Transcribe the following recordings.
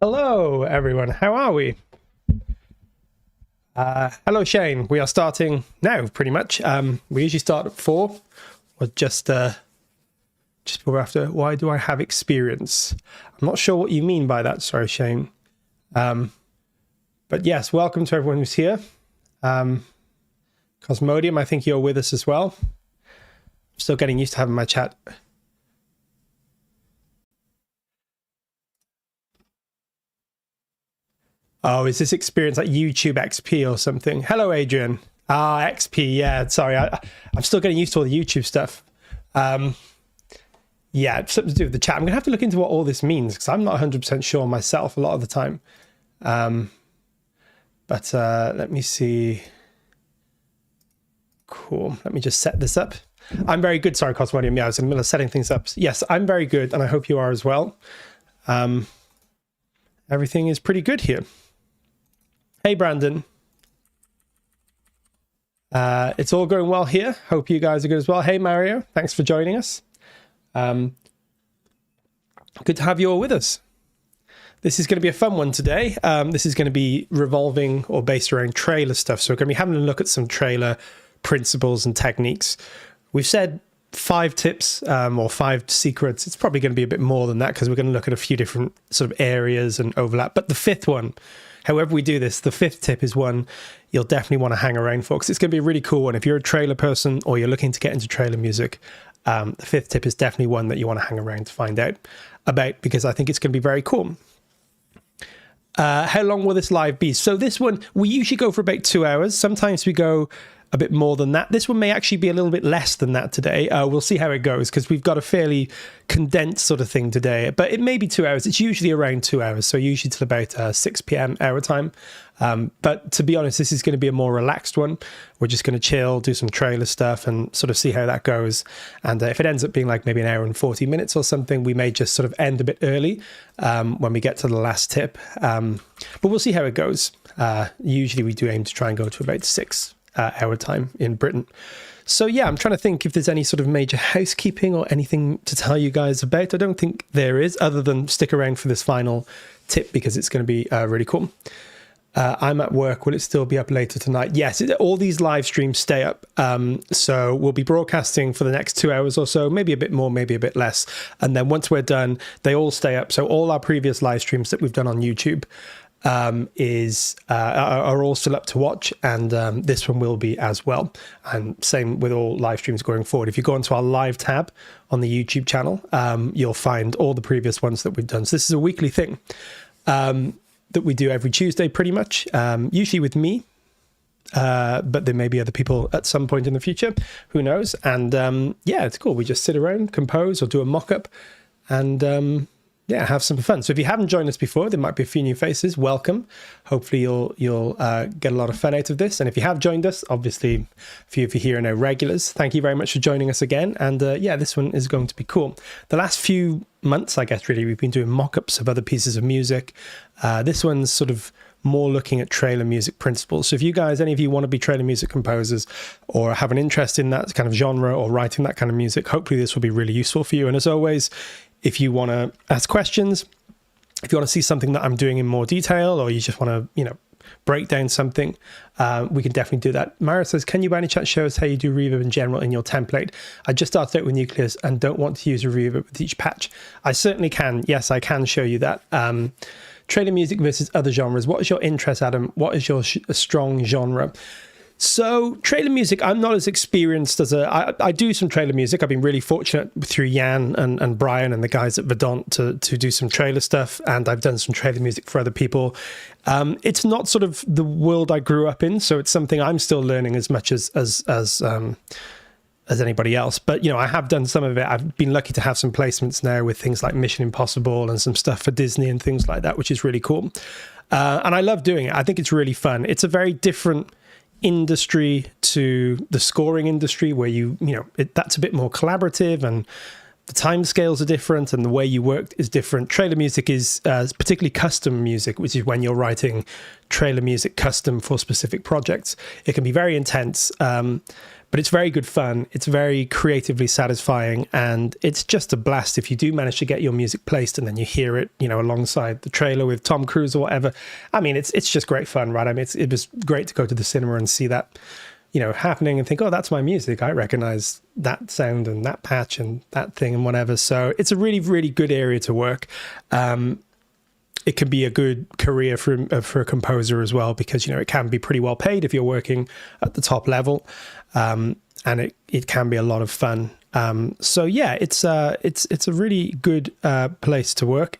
Hello, everyone. How are we? Hello, Shane. We are starting now, pretty much. We usually start at 4, or just before after. Why do I have experience? I'm not sure what you mean by that. Sorry, Shane. But yes, welcome to everyone who's here. Cosmodium, I think you're with us as well. I'm still getting used to having my chat. Oh, is this experience like YouTube XP or something? Hello, Adrian. XP, yeah, sorry. I'm still getting used to all the YouTube stuff. Yeah, it's something to do with the chat. I'm going to have to look into what all this means because I'm not 100% sure myself a lot of the time. But let me see. Cool. Let me just set this up. I'm very good. Sorry, Cosmodium. Yeah, I was in the middle of setting things up. Yes, I'm very good, and I hope you are as well. Everything is pretty good here. Hey, Brandon. It's all going well here. Hope you guys are good as well. Hey, Mario. Thanks for joining us. Good to have you all with us. This is going to be a fun one today. This is going to be revolving or based around trailer stuff. So we're going to be having a look at some trailer principles and techniques. We've said 5 tips or 5 secrets. It's probably going to be a bit more than that because we're going to look at a few different sort of areas and overlap. But the 5th one, however we do this, the 5th tip is one you'll definitely want to hang around for because it's going to be a really cool one. If you're a trailer person or you're looking to get into trailer music, the 5th tip is definitely one that you want to hang around to find out about because I think it's going to be very cool. How long will this live be? So this one, we usually go for about 2 hours. Sometimes we go a bit more than that. This one may actually be a little bit less than that today. We'll see how it goes because we've got a fairly condensed sort of thing today, but it may be 2 hours. It's usually around 2 hours, so usually till about 6 p.m. our time. But to be honest, this is going to be a more relaxed one. We're just going to chill, do some trailer stuff and sort of see how that goes. And if it ends up being like maybe an hour and 40 minutes or something, we may just sort of end a bit early when we get to the last tip. But we'll see how it goes. Usually we do aim to try and go to about 6 hour time in Britain. So yeah, I'm trying to think if there's any sort of major housekeeping or anything to tell you guys about. I don't think there is, other than stick around for this final tip because it's going to be really cool. I'm at work. Will it still be up later tonight? Yes, all these live streams stay up. So we'll be broadcasting for the next 2 hours or so, maybe a bit more, maybe a bit less. And then once we're done, they all stay up. So all our previous live streams that we've done on YouTube are all still up to watch, and this one will be as well. And same with all live streams going forward. If you go into our live tab on the YouTube channel, you'll find all the previous ones that we've done. So this is a weekly thing that we do every Tuesday pretty much, usually with me, but there may be other people at some point in the future, who knows. And yeah, it's cool. We just sit around, compose or do a mock-up and yeah, have some fun. So if you haven't joined us before, there might be a few new faces. Welcome. Hopefully you'll get a lot of fun out of this. And if you have joined us, obviously a few of you here are now regulars. Thank you very much for joining us again. And yeah, this one is going to be cool. The last few months, I guess, really, we've been doing mock-ups of other pieces of music. This one's sort of more looking at trailer music principles. So if you guys, any of you want to be trailer music composers or have an interest in that kind of genre or writing that kind of music, hopefully this will be really useful for you. And as always, if you want to ask questions, if you want to see something that I'm doing in more detail, or you just want to, break down something, we can definitely do that. Mara says, can you by any chance show us how you do reverb in general in your template? I just started out with Nucleus and don't want to use a reverb with each patch. I certainly can. Yes, I can show you that. Trailer music versus other genres. What is your interest, Adam? What is your strong genre? So trailer music, I'm not as experienced as I do some trailer music. I've been really fortunate through Jan and Brian and the guys at Verdant to do some trailer stuff. And I've done some trailer music for other people. It's not sort of the world I grew up in. So it's something I'm still learning as much as anybody else. But, I have done some of it. I've been lucky to have some placements now with things like Mission Impossible and some stuff for Disney and things like that, which is really cool. And I love doing it. I think it's really fun. It's a very different industry to the scoring industry where that's a bit more collaborative and the time scales are different and the way you work is different. Trailer music is particularly custom music, which is when you're writing trailer music custom for specific projects. It can be very intense, but it's very good fun. It's very creatively satisfying, and it's just a blast if you do manage to get your music placed and then you hear it, you know, alongside the trailer with Tom Cruise or whatever. I mean, it's just great fun, right? I mean, it was great to go to the cinema and see that, you know, happening and think, oh, that's my music. I recognize that sound and that patch and that thing and whatever. So it's a really, really good area to work. It can be a good career for a composer as well, because, you know, it can be pretty well paid if you're working at the top level, and it can be a lot of fun. So yeah, it's a really good place to work.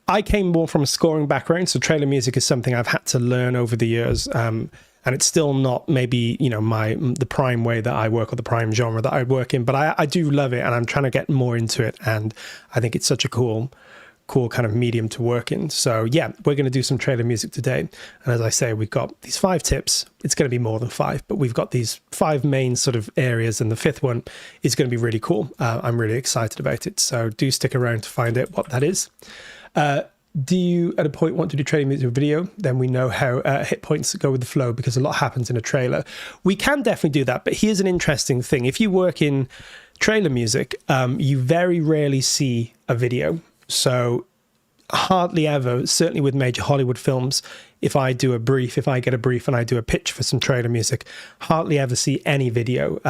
I came more from a scoring background, so trailer music is something I've had to learn over the years. And it's still not maybe, you know, the prime way that I work or the prime genre that I work in, but I do love it, and I'm trying to get more into it. And I think it's such a cool kind of medium to work in. So yeah, we're going to do some trailer music today. And as I say, we've got these 5 tips. It's going to be more than 5, but we've got these 5 main sort of areas, and the 5th one is going to be really cool. I'm really excited about it. So do stick around to find out what that is. Do you, at a point, want to do trailer music video? Then we know how hit points go with the flow, because a lot happens in a trailer. We can definitely do that, but here's an interesting thing. If you work in trailer music, you very rarely see a video. So hardly ever, certainly with major Hollywood films, if I get a brief and I do a pitch for some trailer music, hardly ever see any video.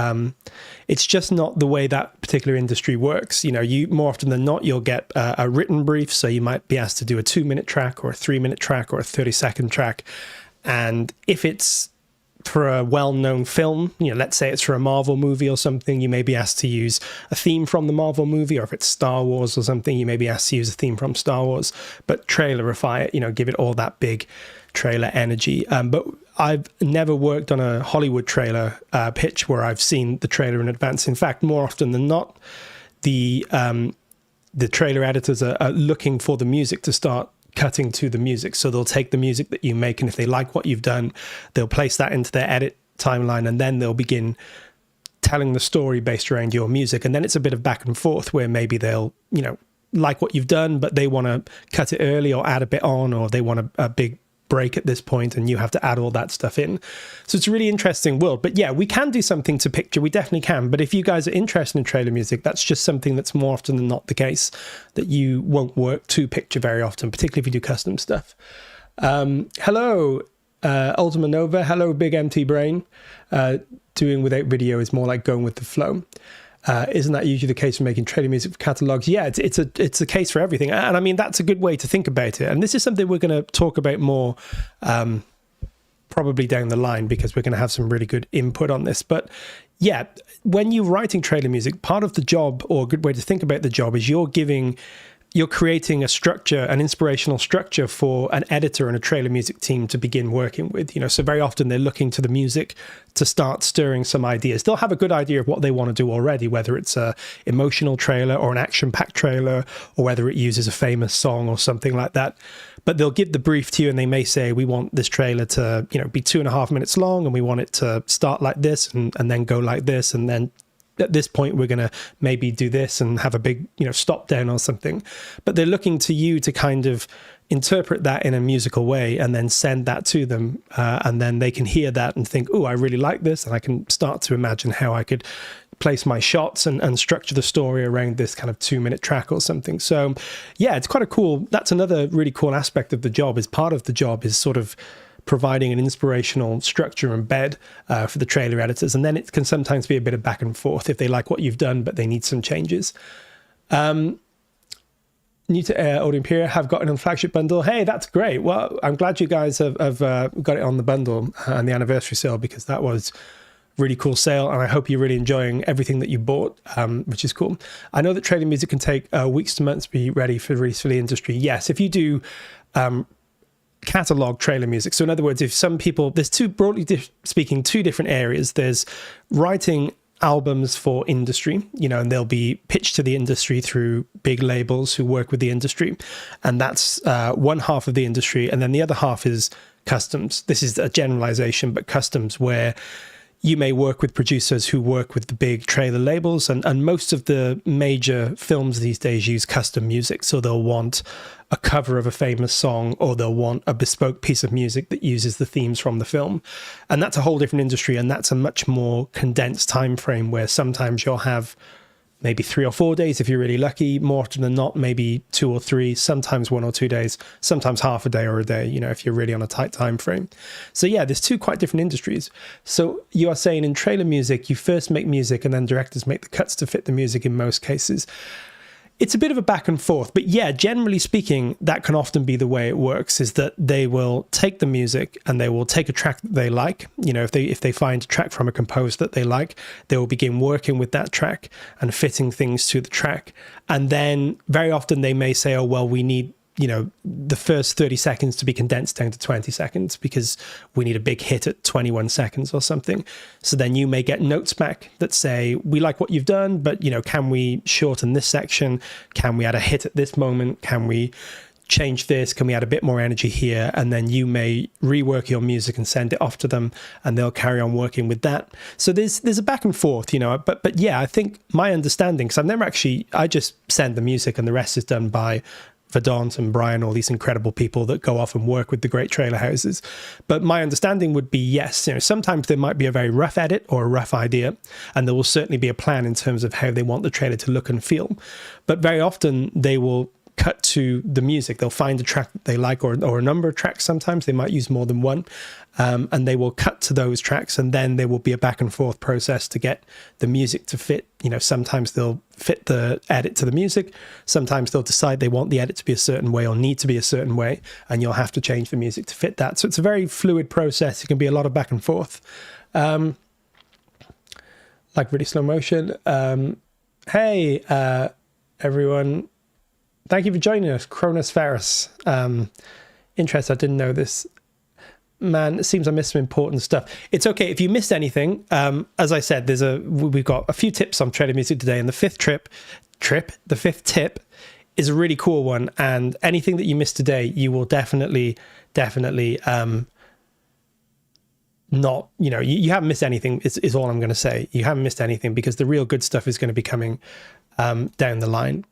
It's just not the way that particular industry works. You know, more often than not, you'll get a written brief. So you might be asked to do a 2-minute track or a 3-minute track or a 30-second track. And if it's for a well-known film, you know, let's say it's for a Marvel movie or something, you may be asked to use a theme from the Marvel movie, or if it's Star Wars or something, you may be asked to use a theme from Star Wars, but trailerify it, you know, give it all that big trailer energy. But I've never worked on a Hollywood trailer pitch where I've seen the trailer in advance. In fact, more often than not, the trailer editors are looking for the music to start cutting to the music. So they'll take the music that you make, and if they like what you've done, they'll place that into their edit timeline, and then they'll begin telling the story based around your music. And then it's a bit of back and forth where maybe they'll, you know, like what you've done, but they want to cut it early or add a bit on, or they want a big break at this point and you have to add all that stuff in. So it's a really interesting world. But yeah, we can do something to picture. We definitely can. But if you guys are interested in trailer music, that's just something that's more often than not the case, that you won't work to picture very often, particularly if you do custom stuff. Hello, Ultima Nova. Hello, Big Empty Brain. Doing without video is more like going with the flow. Isn't that usually the case for making trailer music for catalogs? Yeah, it's a case for everything. And I mean, that's a good way to think about it. And this is something we're going to talk about more probably down the line, because we're going to have some really good input on this. But yeah, when you're writing trailer music, part of the job, or a good way to think about the job, is you're creating a structure, an inspirational structure for an editor and a trailer music team to begin working with. You know, so very often they're looking to the music to start stirring some ideas. They'll have a good idea of what they want to do already, whether it's a emotional trailer or an action-packed trailer, or whether it uses a famous song or something like that. But they'll give the brief to you, and they may say, we want this trailer to, you know, be 2.5 minutes long, and we want it to start like this and then go like this, and then at this point we're going to maybe do this and have a big, you know, stop down or something. But they're looking to you to kind of interpret that in a musical way and then send that to them, and then they can hear that and think, oh, I really like this, and I can start to imagine how I could place my shots and structure the story around this kind of 2-minute track or something. So yeah, it's quite a cool, that's another really cool aspect of the job. Is part of the job is sort of providing an inspirational structure and bed for the trailer editors. And then it can sometimes be a bit of back and forth if they like what you've done, but they need some changes. New to Audio Imperia have got it on flagship bundle. Hey, that's great. Well, I'm glad you guys have got it on the bundle and the anniversary sale, because that was really cool sale, and I hope you're really enjoying everything that you bought, which is cool. I know that trailer music can take weeks to months to be ready for release for the industry. Yes, if you do catalog trailer music. So in other words, if some people, there's broadly speaking, two different areas. There's writing albums for industry, you know, and they'll be pitched to the industry through big labels who work with the industry. And that's one half of the industry. And then the other half is customs. This is a generalization, but customs, where you may work with producers who work with the big trailer labels, and most of the major films these days use custom music. So they'll want a cover of a famous song, or they'll want a bespoke piece of music that uses the themes from the film. And that's a whole different industry, and that's a much more condensed time frame, where sometimes you'll have maybe 3 or 4 days if you're really lucky. More often than not, maybe 2 or 3, sometimes 1 or 2 days, sometimes half a day or a day, if you're really on a tight time frame. So yeah, there's 2 quite different industries. So you are saying in trailer music, you first make music and then directors make the cuts to fit the music in most cases. It's a bit of a back and forth, but yeah, generally speaking, that can often be the way it works, is that they will take the music and they will take a track that they like. If they find a track from a composer that they like, they will begin working with that track and fitting things to the track. And then very often they may say, oh, well, we need the first 30 seconds to be condensed down to 20 seconds because we need a big hit at 21 seconds or something. So then you may get notes back that say, we like what you've done, but, can we shorten this section? Can we add a hit at this moment? Can we change this? Can we add a bit more energy here? And then you may rework your music and send it off to them, and they'll carry on working with that. So there's a back and forth, but yeah, I think my understanding, because I just send the music and the rest is done by Verdant and Brian, all these incredible people that go off and work with the great trailer houses. But my understanding would be, yes, sometimes there might be a very rough edit or a rough idea, and there will certainly be a plan in terms of how they want the trailer to look and feel. But very often they will cut to the music. They'll find a track that they like, or a number of tracks. Sometimes they might use more than one, and they will cut to those tracks, and then there will be a back and forth process to get the music to fit. Sometimes they'll fit the edit to the music. Sometimes they'll decide they want the edit to be a certain way or need to be a certain way, and you'll have to change the music to fit that. So it's a very fluid process. It can be a lot of back and forth. Like really slow motion. Hey, everyone. Thank you for joining us, Cronus Ferris. Interest, I didn't know this. Man, it seems I missed some important stuff. It's okay if you missed anything. As I said, we've got a few tips on trailer music today, and the fifth tip is a really cool one. And anything that you missed today, you will definitely not, you haven't missed anything is all I'm going to say. You haven't missed anything, because the real good stuff is going to be coming down the line.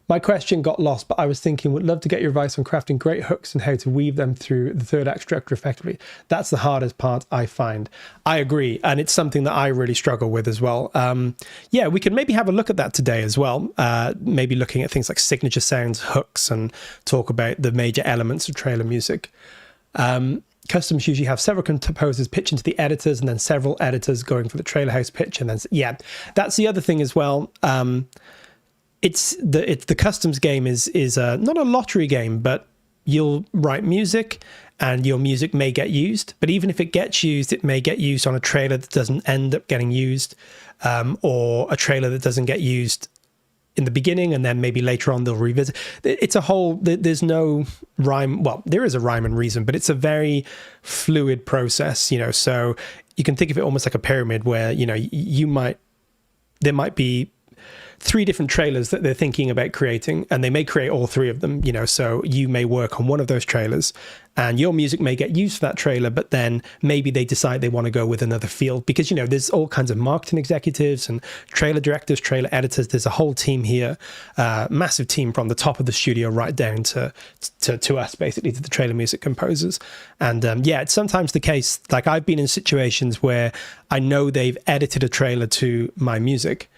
My question got lost, but I was thinking, would love to get your advice on crafting great hooks and how to weave them through the third act structure effectively. That's the hardest part, I find. I agree, and it's something that I really struggle with as well. Yeah, we can maybe have a look at that today as well. Maybe looking at things like signature sounds, hooks, and talk about the major elements of trailer music. Customs usually have several composers pitch into the editors, and then several editors going for the trailer house pitch, and then yeah, that's the other thing as well. It's the customs game is not a lottery game, but you'll write music and your music may get used. But even if it gets used, it may get used on a trailer that doesn't end up getting used, or a trailer that doesn't get used in the beginning, and then maybe later on they'll revisit. It's a whole, there's no rhyme. Well, there is a rhyme and reason, but it's a very fluid process, so you can think of it almost like a pyramid where, there might be 3 different trailers that they're thinking about creating, and they may create all 3 of them, so you may work on one of those trailers and your music may get used for that trailer, but then maybe they decide they want to go with another field, because there's all kinds of marketing executives and trailer directors, trailer editors. There's a whole team here, massive team from the top of the studio right down to us, basically, to the trailer music composers. And yeah, it's sometimes the case, like I've been in situations where I know they've edited a trailer to my music,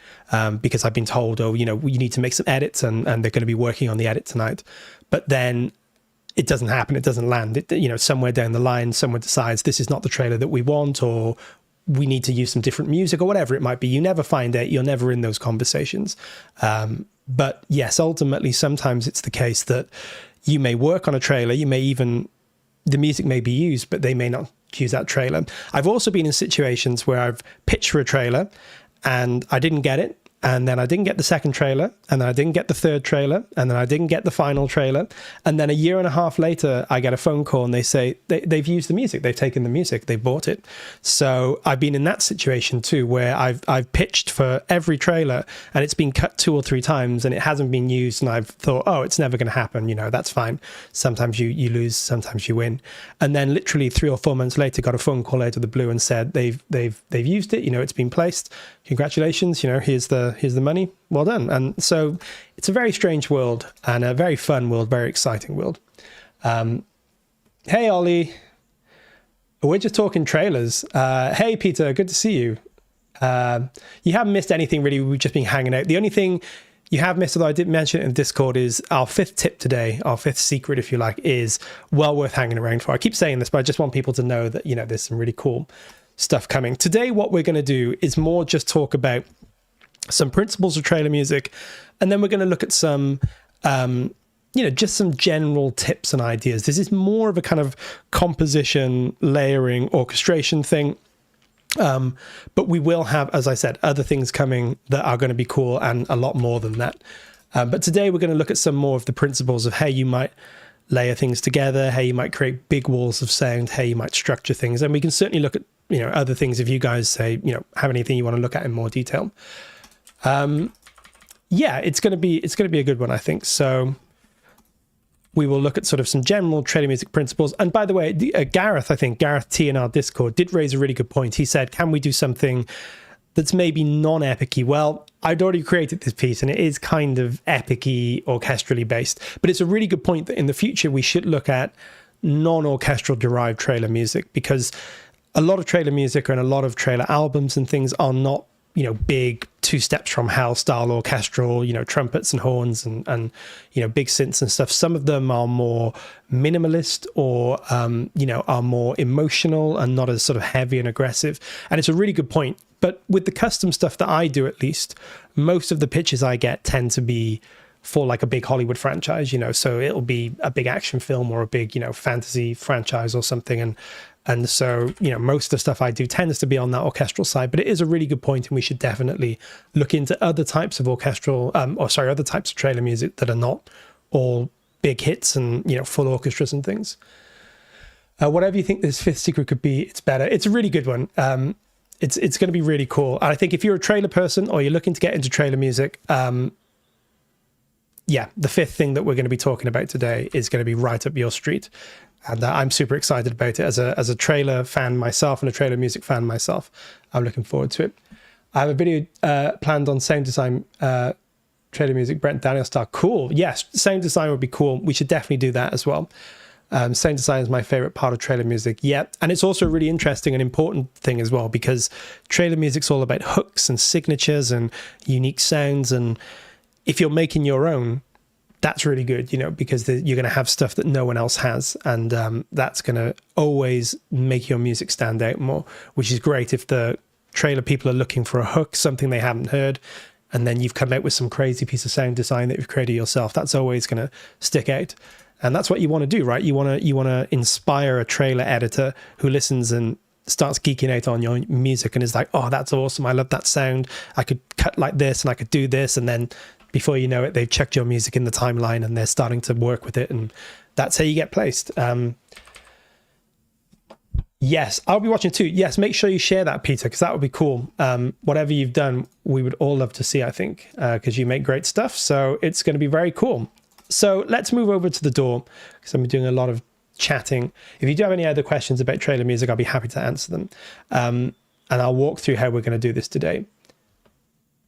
because I've been told, oh, you need to make some edits, and they're going to be working on the edit tonight. But then it doesn't happen. It doesn't land. Somewhere down the line, someone decides this is not the trailer that we want, or we need to use some different music, or whatever it might be. You never find out. You're never in those conversations. But yes, ultimately, sometimes it's the case that you may work on a trailer. The music may be used, but they may not use that trailer. I've also been in situations where I've pitched for a trailer and I didn't get it. and then I didn't get the second trailer, and then I didn't get the third trailer, and then I didn't get the final trailer. And then a year and a half later, I get a phone call and they say they've used the music, they've taken the music, they've bought it. So I've been in that situation too, where I've pitched for every trailer and it's been cut 2 or 3 times and it hasn't been used. And I've thought, oh, it's never going to happen. You know, that's fine. Sometimes you lose, sometimes you win. And then literally 3 or 4 months later, got a phone call out of the blue and said they've used it. You know, it's been placed. Congratulations. You know, here's the money. Well done. And so it's a very strange world and a very fun world, very exciting world. Hey, Ollie. We're just talking trailers. Hey, Peter, good to see you. You haven't missed anything really. We've just been hanging out. The only thing you have missed, although I didn't mention it in Discord, is our 5th tip today, our 5th secret, if you like, is well worth hanging around for. I keep saying this, but I just want people to know that, you know, there's some really cool stuff coming. Today, what we're going to do is more just talk about some principles of trailer music, and then we're going to look at some, you know, just some general tips and ideas. This is more of a kind of composition, layering, orchestration thing. But we will have, as I said, other things coming that are going to be cool and a lot more than that. But today we're going to look at some more of the principles of how you might layer things together, how you might create big walls of sound, how you might structure things. And we can certainly look at, you know, other things if you guys say, you know, have anything you want to look at in more detail. Yeah, it's going to be a good one, I think. So we will look at sort of some general trailer music principles. And by the way, Gareth T in our Discord did raise a really good point. He said, can we do something that's maybe non-epic-y? Well, I'd already created this piece and it is kind of epic-y, orchestrally based, but it's a really good point that in the future we should look at non-orchestral derived trailer music, because a lot of trailer music and a lot of trailer albums and things are not, you know, big 2 steps from hell style orchestral, you know, trumpets and horns and you know, big synths and stuff. Some of them are more minimalist or, you know, are more emotional and not as sort of heavy and aggressive. And it's a really good point. But with the custom stuff that I do, at least, most of the pitches I get tend to be for like a big Hollywood franchise, you know, so it'll be a big action film or a big, you know, fantasy franchise or something. And so, you know, most of the stuff I do tends to be on that orchestral side, but it is a really good point, and we should definitely look into other types of orchestral, other types of trailer music that are not all big hits and, you know, full orchestras and things. Whatever you think this 5th secret could be, it's better. It's a really good one. It's going to be really cool. And I think if you're a trailer person or you're looking to get into trailer music, yeah, the 5th thing that we're going to be talking about today is going to be right up your street. And I'm super excited about it as a trailer fan myself and a trailer music fan myself. I'm looking forward to it. I have a video planned on sound design, trailer music, Brent Daniel style. Cool. Yes, sound design would be cool. We should definitely do that as well. Sound design is my favorite part of trailer music. Yeah. And it's also a really interesting and important thing as well, because trailer music's all about hooks and signatures and unique sounds. And if you're making your own, that's really good, you know, because you're going to have stuff that no one else has. And that's going to always make your music stand out more, which is great if the trailer people are looking for a hook, something they haven't heard, and then you've come out with some crazy piece of sound design that you've created yourself. That's always going to stick out. And that's what you want to do, right? You want to inspire a trailer editor who listens and starts geeking out on your music and is like, oh, that's awesome. I love that sound. I could cut like this and I could do this. And then before you know it, they've checked your music in the timeline and they're starting to work with it. And that's how you get placed. Yes, I'll be watching too. Yes, make sure you share that, Peter, because that would be cool. Whatever you've done, we would all love to see, I think, because you make great stuff. So it's going to be very cool. So let's move over to the door, because I'm doing a lot of chatting. If you do have any other questions about trailer music, I'll be happy to answer them. And I'll walk through how we're going to do this today.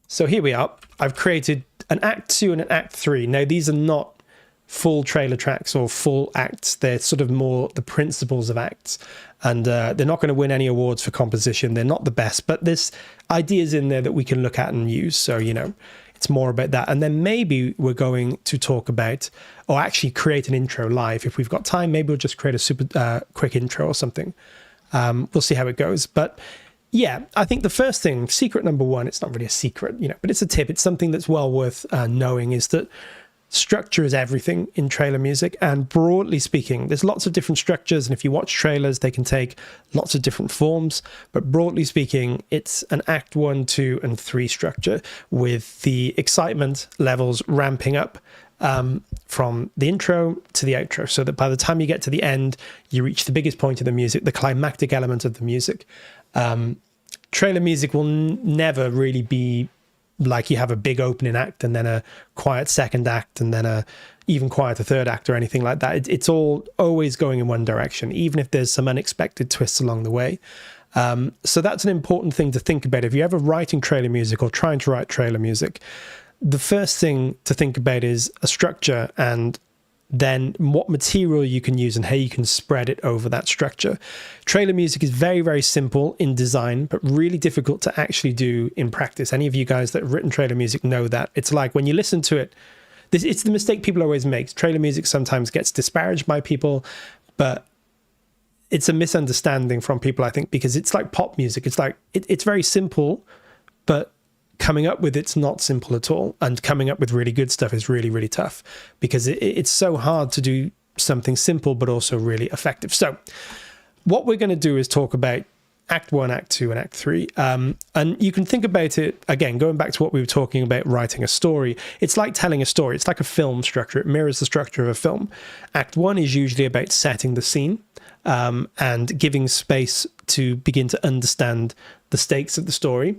So here we are. I've created an Act 2 and an Act 3. Now, these are not full trailer tracks or full acts. They're sort of more the principles of acts. And they're not going to win any awards for composition. They're not the best, but there's ideas in there that we can look at and use. So, you know, it's more about that. And then maybe we're going to talk about, or actually create an intro live. If we've got time, maybe we'll just create a super quick intro or something. We'll see how it goes. But yeah, I think the first thing, secret number one, it's not really a secret, you know, but it's a tip. It's something that's well worth knowing, is that structure is everything in trailer music. And broadly speaking, there's lots of different structures. And if you watch trailers, they can take lots of different forms. But broadly speaking, it's an act 1, 2, and 3 structure with the excitement levels ramping up from the intro to the outro, so that by the time you get to the end, you reach the biggest point of the music, the climactic element of the music. Trailer music will never really be like you have a big opening act and then a quiet second act and then a even quieter third act or anything like that. It's all always going in one direction, even if there's some unexpected twists along the way. So that's an important thing to think about. If you're ever writing trailer music or trying to write trailer music, the first thing to think about is a structure and then what material you can use and how you can spread it over that structure. Trailer music is very, very simple in design, but really difficult to actually do in practice. Any of you guys that have written trailer music know that. It's like when you listen to it, it's the mistake people always make. Trailer music sometimes gets disparaged by people, but it's a misunderstanding from people, I think, because it's like pop music. It's like, it's very simple, but coming up with it's not simple at all, and coming up with really good stuff is really, really tough because it's so hard to do something simple but also really effective. So what we're going to do is talk about Act 1, Act 2, and Act 3. And you can think about it, again, going back to what we were talking about, writing a story. It's like telling a story. It's like a film structure. It mirrors the structure of a film. Act 1 is usually about setting the scene and giving space to begin to understand the stakes of the story.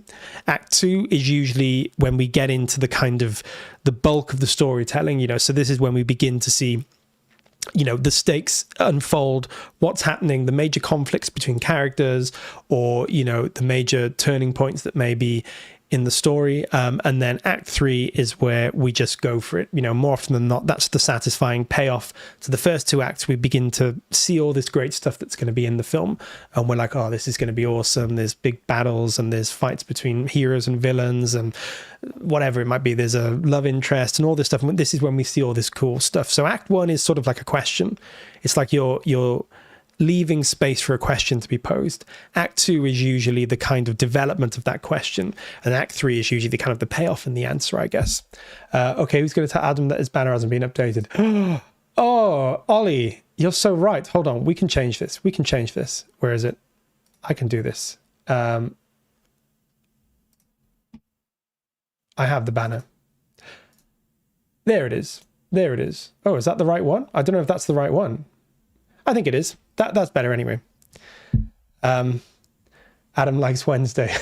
Act 2 is usually when we get into the kind of the bulk of the storytelling, so this is when we begin to see, the stakes unfold, what's happening, the major conflicts between characters, or, the major turning points that may be in the story. And then Act 3 is where we just go for it. More often than not, that's the satisfying payoff to the first 2 acts. We begin to see all this great stuff that's going to be in the film. And we're like, oh, this is going to be awesome. There's big battles and there's fights between heroes and villains and whatever it might be. There's a love interest and all this stuff. And this is when we see all this cool stuff. So Act 1 is sort of like a question. It's like you're leaving space for a question to be posed. Act 2 is usually the kind of development of that question, and Act 3 is usually the kind of the payoff and the answer, I guess. Okay, who's going to tell Adam that his banner hasn't been updated? Oh, Ollie, you're so right. Hold on, we can change this. Where is it? I can do this. I have the banner. There it is. Oh, is that the right one? I don't know if that's the right one. I think it is. That's better anyway. Adam likes Wednesday.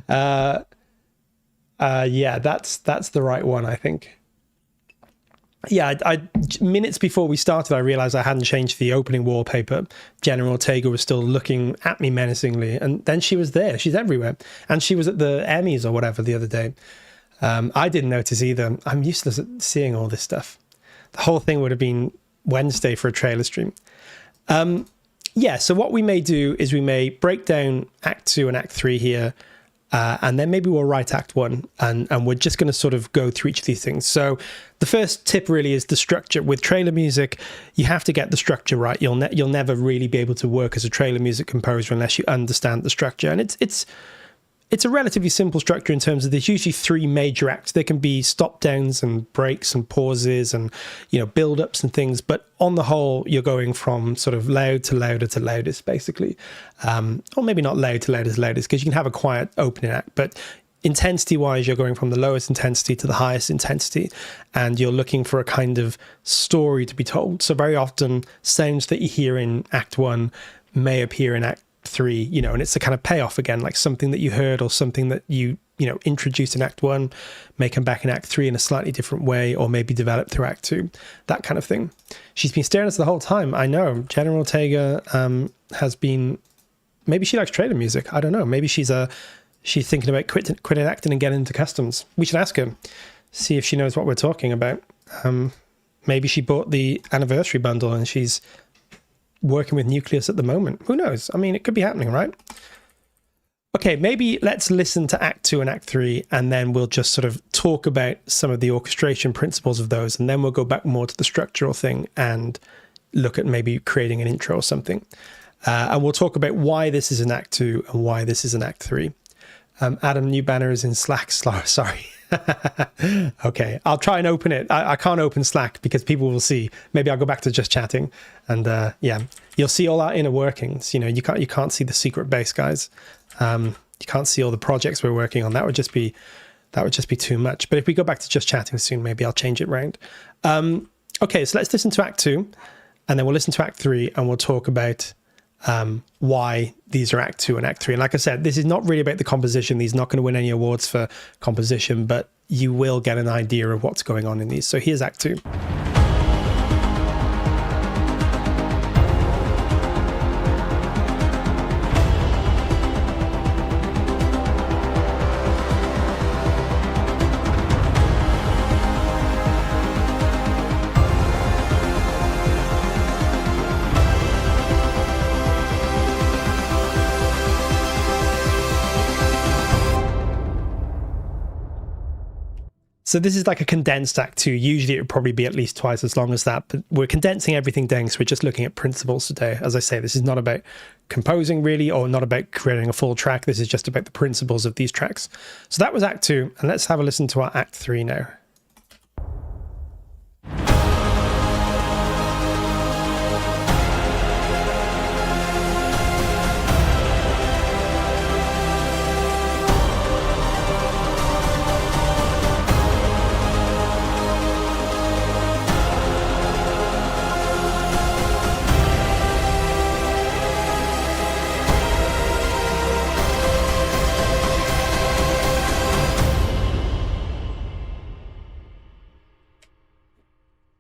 Yeah, that's the right one, I think. Yeah, I minutes before we started, I realized I hadn't changed the opening wallpaper. General Ortega was still looking at me menacingly, and then she was there. She's everywhere. And she was at the Emmys or whatever the other day. I didn't notice either. I'm useless at seeing all this stuff. The whole thing would have been Wednesday for a trailer stream. Yeah, so what we may do is we may break down Act 2 and Act 3 here, and then maybe we'll write Act 1, and we're just going to sort of go through each of these things. So the first tip really is the structure. With trailer music, you have to get the structure right. You'll never really be able to work as a trailer music composer unless you understand the structure. And it's a relatively simple structure in terms of there's usually 3 major acts. There can be stop downs and breaks and pauses and, build ups and things. But on the whole, you're going from sort of loud to louder to loudest, basically. Or maybe not loud to loudest, because you can have a quiet opening act. But intensity wise, you're going from the lowest intensity to the highest intensity. And you're looking for a kind of story to be told. So very often sounds that you hear in Act 1 may appear in Act 3, and it's a kind of payoff again, like something that you heard or something that you introduced in Act 1 may come back in Act 3 in a slightly different way, or maybe develop through Act 2, that kind of thing. She's been staring at us the whole time. I know General Ortega has been, maybe she likes trailer music. I don't know. Maybe she's thinking about quitting acting and getting into customs. We should ask her, see if she knows what we're talking about. Maybe she bought the anniversary bundle and she's working with Nucleus at the moment. Who knows? I mean, it could be happening, right? Okay, maybe let's listen to Act 2 and Act 3, and then we'll just sort of talk about some of the orchestration principles of those, and then we'll go back more to the structural thing and look at maybe creating an intro or something. And we'll talk about why this is an Act 2 and why this is an Act 3. Adam, new banner is in Slack. Sorry. Okay, I'll try and open it. I can't open Slack because people will see. Maybe I'll go back to just chatting, and yeah, you'll see all our inner workings. You know, you can't see the secret base, guys. You can't see all the projects we're working on. That would just be too much. But if we go back to just chatting soon, maybe I'll change it round. Okay, so let's listen to Act 2, and then we'll listen to Act 3, and we'll talk about why these are Act 2 and Act 3. And like I said, this is not really about the composition. These are not going to win any awards for composition, but you will get an idea of what's going on in these. So here's Act 2. So this is like a condensed Act 2. Usually it would probably be at least twice as long as that, but we're condensing everything down, so we're just looking at principles today. As I say, this is not about composing really, or not about creating a full track. This is just about the principles of these tracks. So that was Act 2, and let's have a listen to our Act 3 now.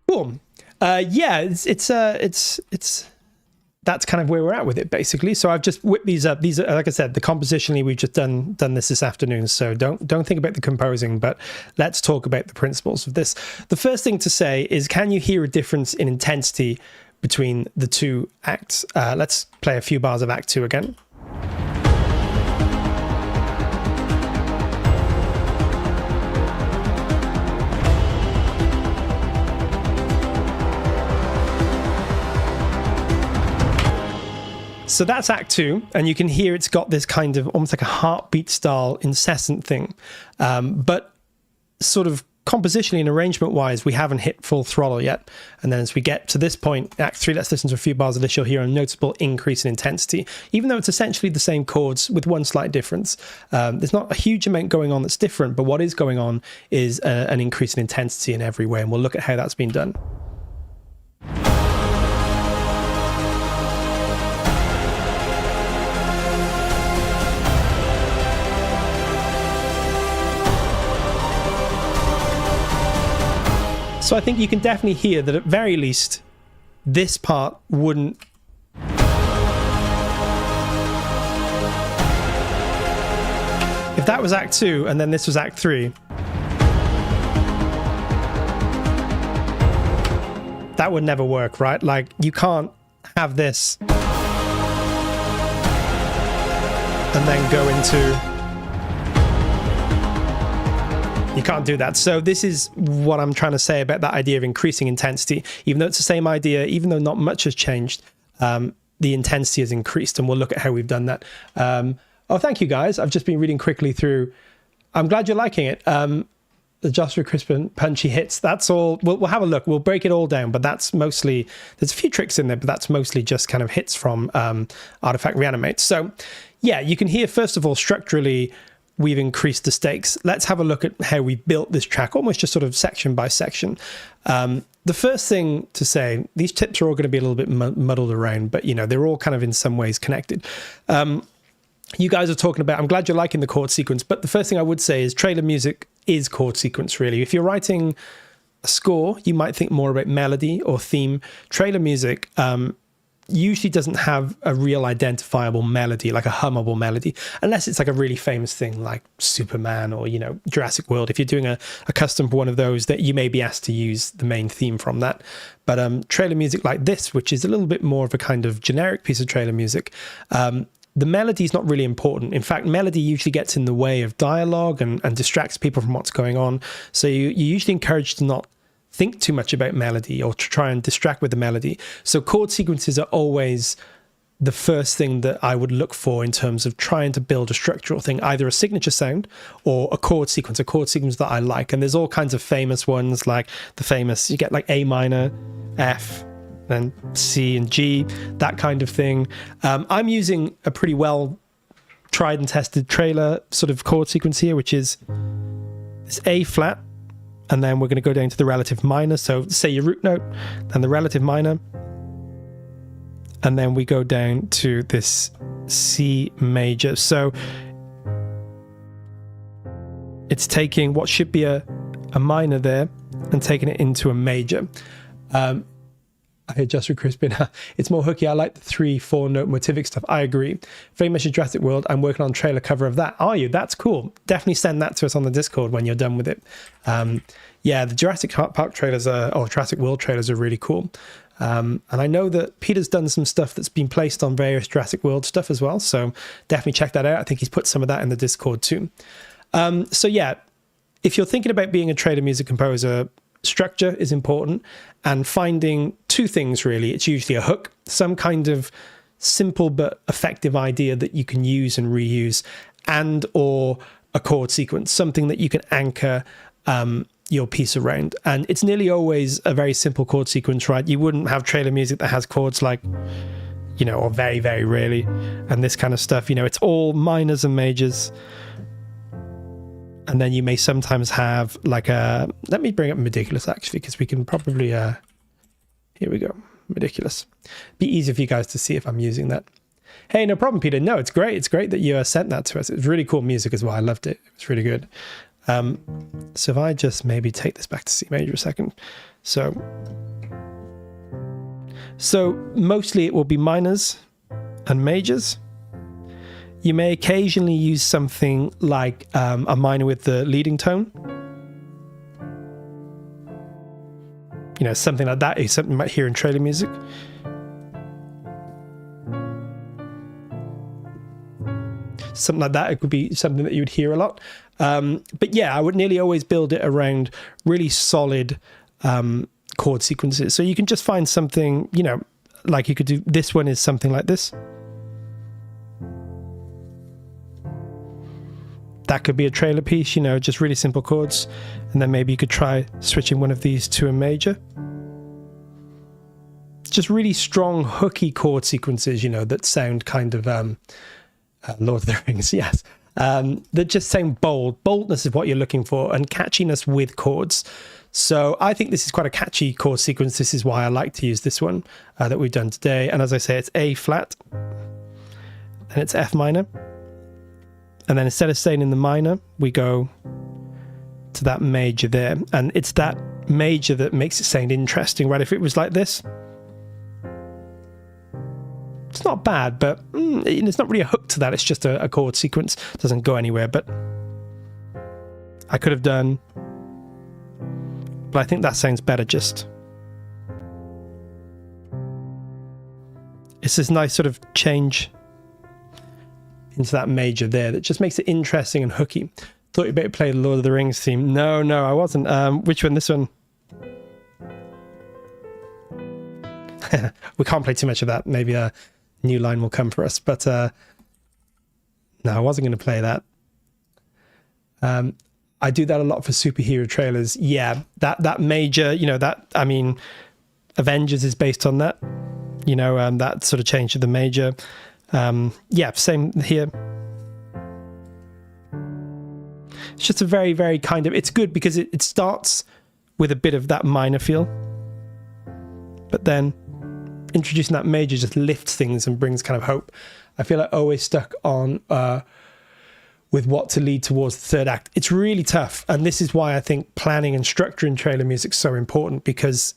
Cool. Yeah, it's that's kind of where we're at with it basically. So I've just whipped these up. These are, like I said, the compositionally we've just done this afternoon. So don't think about the composing, but let's talk about the principles of this. The first thing to say is, can you hear a difference in intensity between the two acts? Let's play a few bars of Act 2 again. So that's Act 2, and you can hear it's got this kind of almost like a heartbeat style incessant thing. But sort of compositionally and arrangement wise, we haven't hit full throttle yet. And then as we get to this point, Act 3, let's listen to a few bars of this. You'll hear a noticeable increase in intensity, even though it's essentially the same chords with one slight difference. There's not a huge amount going on that's different, but what is going on is an increase in intensity in every way. And we'll look at how that's been done. So I think you can definitely hear that at very least this part wouldn't. If that was Act 2 and then this was Act 3, that would never work, right? Like, you can't have this and then go into... You can't do that. So this is what I'm trying to say about that idea of increasing intensity. Even though it's the same idea, even though not much has changed, the intensity has increased, and we'll look at how we've done that. Oh, thank you, guys. I've just been reading quickly through. I'm glad you're liking it. The just for crisp and punchy hits. That's all. We'll have a look. We'll break it all down, but that's mostly, there's a few tricks in there, but that's mostly just kind of hits from Artifact Reanimate. So yeah, you can hear, first of all, structurally, we've increased the stakes. Let's have a look at how we built this track, almost just sort of section by section. The first thing to say, these tips are all going to be a little bit muddled around, but you know, they're all kind of in some ways connected. You guys are talking about, I'm glad you're liking the chord sequence, but the first thing I would say is trailer music is chord sequence, really. If you're writing a score, you might think more about melody or theme. Trailer music usually doesn't have a real identifiable melody, like a hummable melody, unless it's like a really famous thing like Superman or, you know, Jurassic World. If you're doing a custom for one of those, that you may be asked to use the main theme from that. But trailer music like this, which is a little bit more of a kind of generic piece of trailer music, the melody is not really important. In fact, melody usually gets in the way of dialogue and distracts people from what's going on. So you're usually encouraged to not think too much about melody or to try and distract with the melody. So chord sequences are always the first thing that I would look for in terms of trying to build a structural thing, either a signature sound or a chord sequence that I like. And there's all kinds of famous ones, like the famous, you get like A minor, F, then C and G, that kind of thing. I'm using a pretty well tried and tested trailer sort of chord sequence here, which is this A flat, and then we're going to go down to the relative minor. So say your root note, then the relative minor, and then we go down to this C major. So it's taking what should be a minor there and taking it into a major. I adjust for Crispin. It's more hooky. I like the 3-4 note motivic stuff. I agree. Famous Jurassic World. I'm working on trailer cover of that. Are you? That's cool. Definitely send that to us on the Discord when you're done with it. Yeah, the Jurassic Park trailers or Jurassic World trailers are really cool. And I know that Peter's done some stuff that's been placed on various Jurassic World stuff as well. So definitely check that out. I think he's put some of that in the Discord too. So yeah, if you're thinking about being a trailer music composer, structure is important, and finding two things really. It's usually a hook, some kind of simple but effective idea that you can use and reuse, and or a chord sequence, something that you can anchor your piece around. And it's nearly always a very simple chord sequence, right? You wouldn't have trailer music that has chords like, you know, or very, very rarely, and this kind of stuff. You know, it's all minors and majors. And then you may sometimes have like a, let me bring up Ridiculous actually, because we can probably, here we go, Ridiculous. Be easy for you guys to see if I'm using that. Hey, no problem, Peter. No, it's great. It's great that you sent that to us. It's really cool music as well. I loved it. It was really good. So if I just maybe take this back to C major a second. So mostly it will be minors and majors. You may occasionally use something like a minor with the leading tone. You know, something like that is something you might hear in trailer music. Something like that, it could be something that you would hear a lot. But yeah, I would nearly always build it around really solid chord sequences. So you can just find something, you know, like you could do, this one is something like this. That could be a trailer piece, you know, just really simple chords. And then maybe you could try switching one of these to a major. Just really strong, hooky chord sequences, you know, that sound kind of Lord of the Rings, yes. That just sound bold. Boldness is what you're looking for, and catchiness with chords. So I think this is quite a catchy chord sequence. This is why I like to use this one that we've done today. And as I say, it's A flat, and it's F minor. And then instead of staying in the minor, we go to that major there. And it's that major that makes it sound interesting, right? If it was like this, it's not bad, but it's not really a hook to that. It's just a chord sequence. It doesn't go anywhere, but I could have done, but I think that sounds better just. It's this nice sort of change into that major there that just makes it interesting and hooky. Thought you better play the Lord of the Rings theme. No, I wasn't. Which one? This one? We can't play too much of that. Maybe a new line will come for us. But no, I wasn't going to play that. I do that a lot for superhero trailers. Yeah, that major, you know, that, I mean, Avengers is based on that. You know, that sort of change to the major. Yeah, same here. It's just a very, very kind of, it's good because it starts with a bit of that minor feel, but then introducing that major just lifts things and brings kind of hope. I feel like always stuck on with what to lead towards the third act. It's really tough, and this is why I think planning and structuring trailer music is so important, because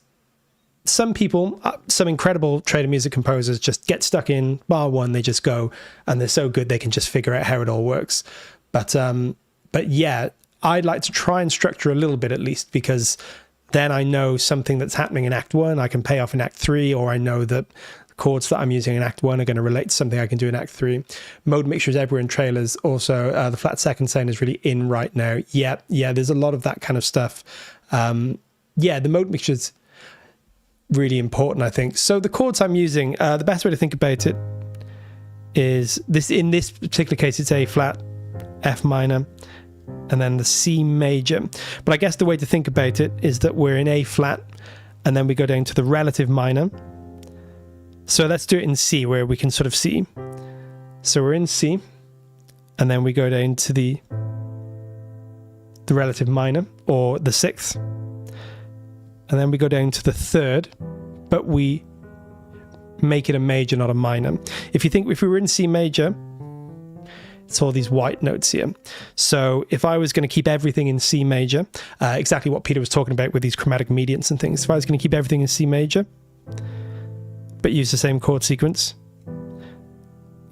some people, some incredible trailer music composers just get stuck in bar one, they just go, and they're so good they can just figure out how it all works. But yeah, I'd like to try and structure a little bit at least, because then I know something that's happening in Act 1, I can pay off in Act 3, or I know that the chords that I'm using in Act 1 are going to relate to something I can do in Act 3. Mode mixtures everywhere in trailers. Also, the flat second sound is really in right now. Yeah, there's a lot of that kind of stuff. Yeah, the mode mixtures really important, I think. So the chords I'm using, the best way to think about it is this. In this particular case, it's A flat, F minor, and then the C major. But I guess the way to think about it is that we're in A flat, and then we go down to the relative minor. So let's do it in C, where we can sort of see. So we're in C, and then we go down to the relative minor, or the sixth, and then we go down to the third, but we make it a major, not a minor. If we were in C major, it's all these white notes here. So if I was going to keep everything in C major, exactly what Peter was talking about with these chromatic mediants and things, if I was going to keep everything in C major, but use the same chord sequence,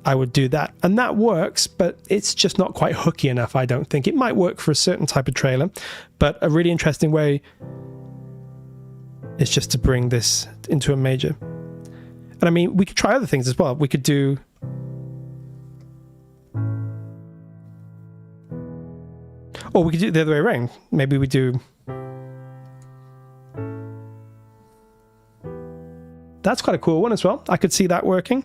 I would do that. And that works, but it's just not quite hooky enough, I don't think. It might work for a certain type of trailer, but a really interesting way is just to bring this into a major. And I mean, we could try other things as well. We could do... Or we could do it the other way around. Maybe we do... That's quite a cool one as well. I could see that working.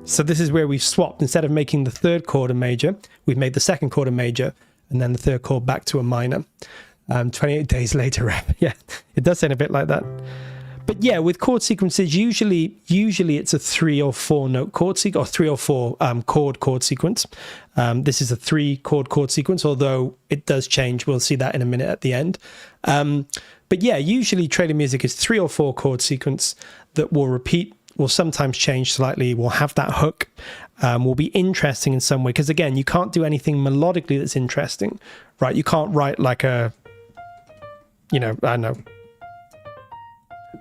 So this is where we've swapped. Instead of making the third chord a major, we've made the second chord a major, and then the third chord back to a minor. 28 days later, yeah, it does sound a bit like that. But yeah, with chord sequences, usually it's a 3 or 4 note chord sequence, or 3 or 4 chord sequence. This is a 3 chord sequence, although it does change. We'll see that in a minute at the end. But yeah, usually trailer music is 3 or 4 chord sequence that will repeat, will sometimes change slightly, will have that hook, will be interesting in some way. Because again, you can't do anything melodically that's interesting, right? You can't write like a, I don't know,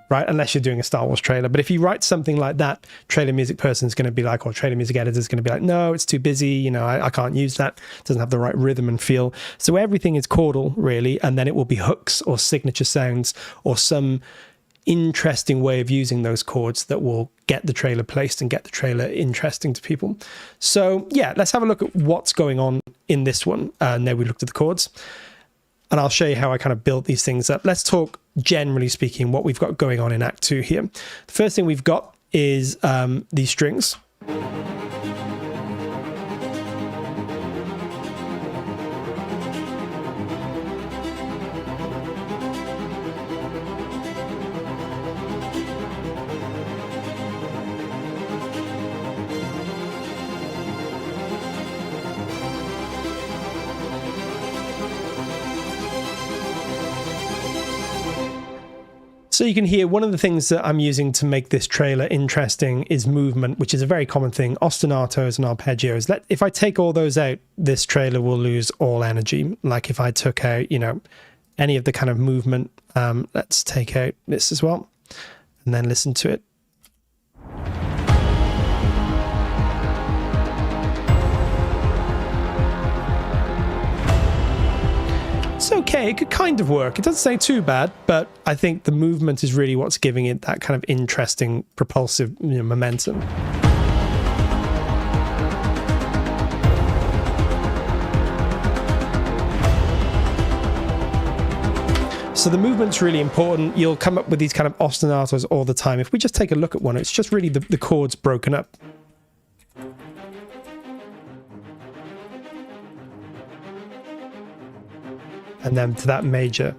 right? Unless you're doing a Star Wars trailer. But if you write something like that, trailer music person's going to be like, or trailer music editor's going to be like, no, it's too busy. I can't use that. It doesn't have the right rhythm and feel. So everything is chordal, really. And then it will be hooks or signature sounds or some interesting way of using those chords that will get the trailer placed and get the trailer interesting to people. So yeah, let's have a look at what's going on in this one. Now we looked at the chords. And I'll show you how I kind of built these things up. Let's talk, generally speaking, what we've got going on in Act 2 here. The first thing we've got is these strings. So you can hear one of the things that I'm using to make this trailer interesting is movement, which is a very common thing, ostinatos and arpeggios. If I take all those out, this trailer will lose all energy. Like if I took out, any of the kind of movement, let's take out this as well, and then listen to it. It's okay, it could kind of work. It doesn't sound too bad, but I think the movement is really what's giving it that kind of interesting, propulsive momentum. So the movement's really important. You'll come up with these kind of ostinatos all the time. If we just take a look at one, it's just really the chords broken up. And then to that major.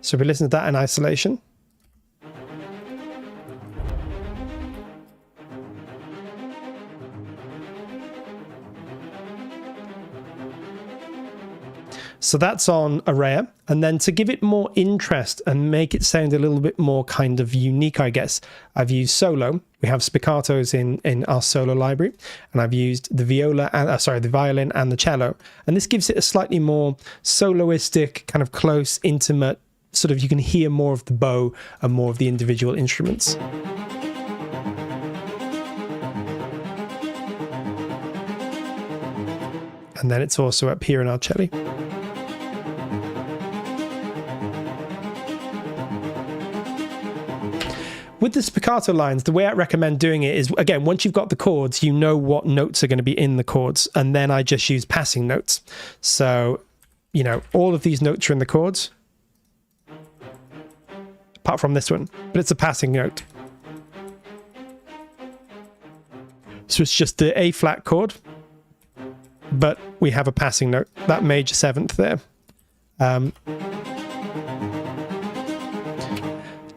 So we listen to that in isolation. So that's on Araya. And then to give it more interest and make it sound a little bit more kind of unique, I guess, I've used solo. We have spiccatos in our solo library, and I've used the the violin and the cello. And this gives it a slightly more soloistic, kind of close, intimate, sort of, you can hear more of the bow and more of the individual instruments. And then it's also up here in our cello. With the spiccato lines, the way I recommend doing it is, again, once you've got the chords, you know what notes are going to be in the chords, and then I just use passing notes. So, all of these notes are in the chords, apart from this one, but it's a passing note. So it's just the A flat chord, but we have a passing note, that major seventh there.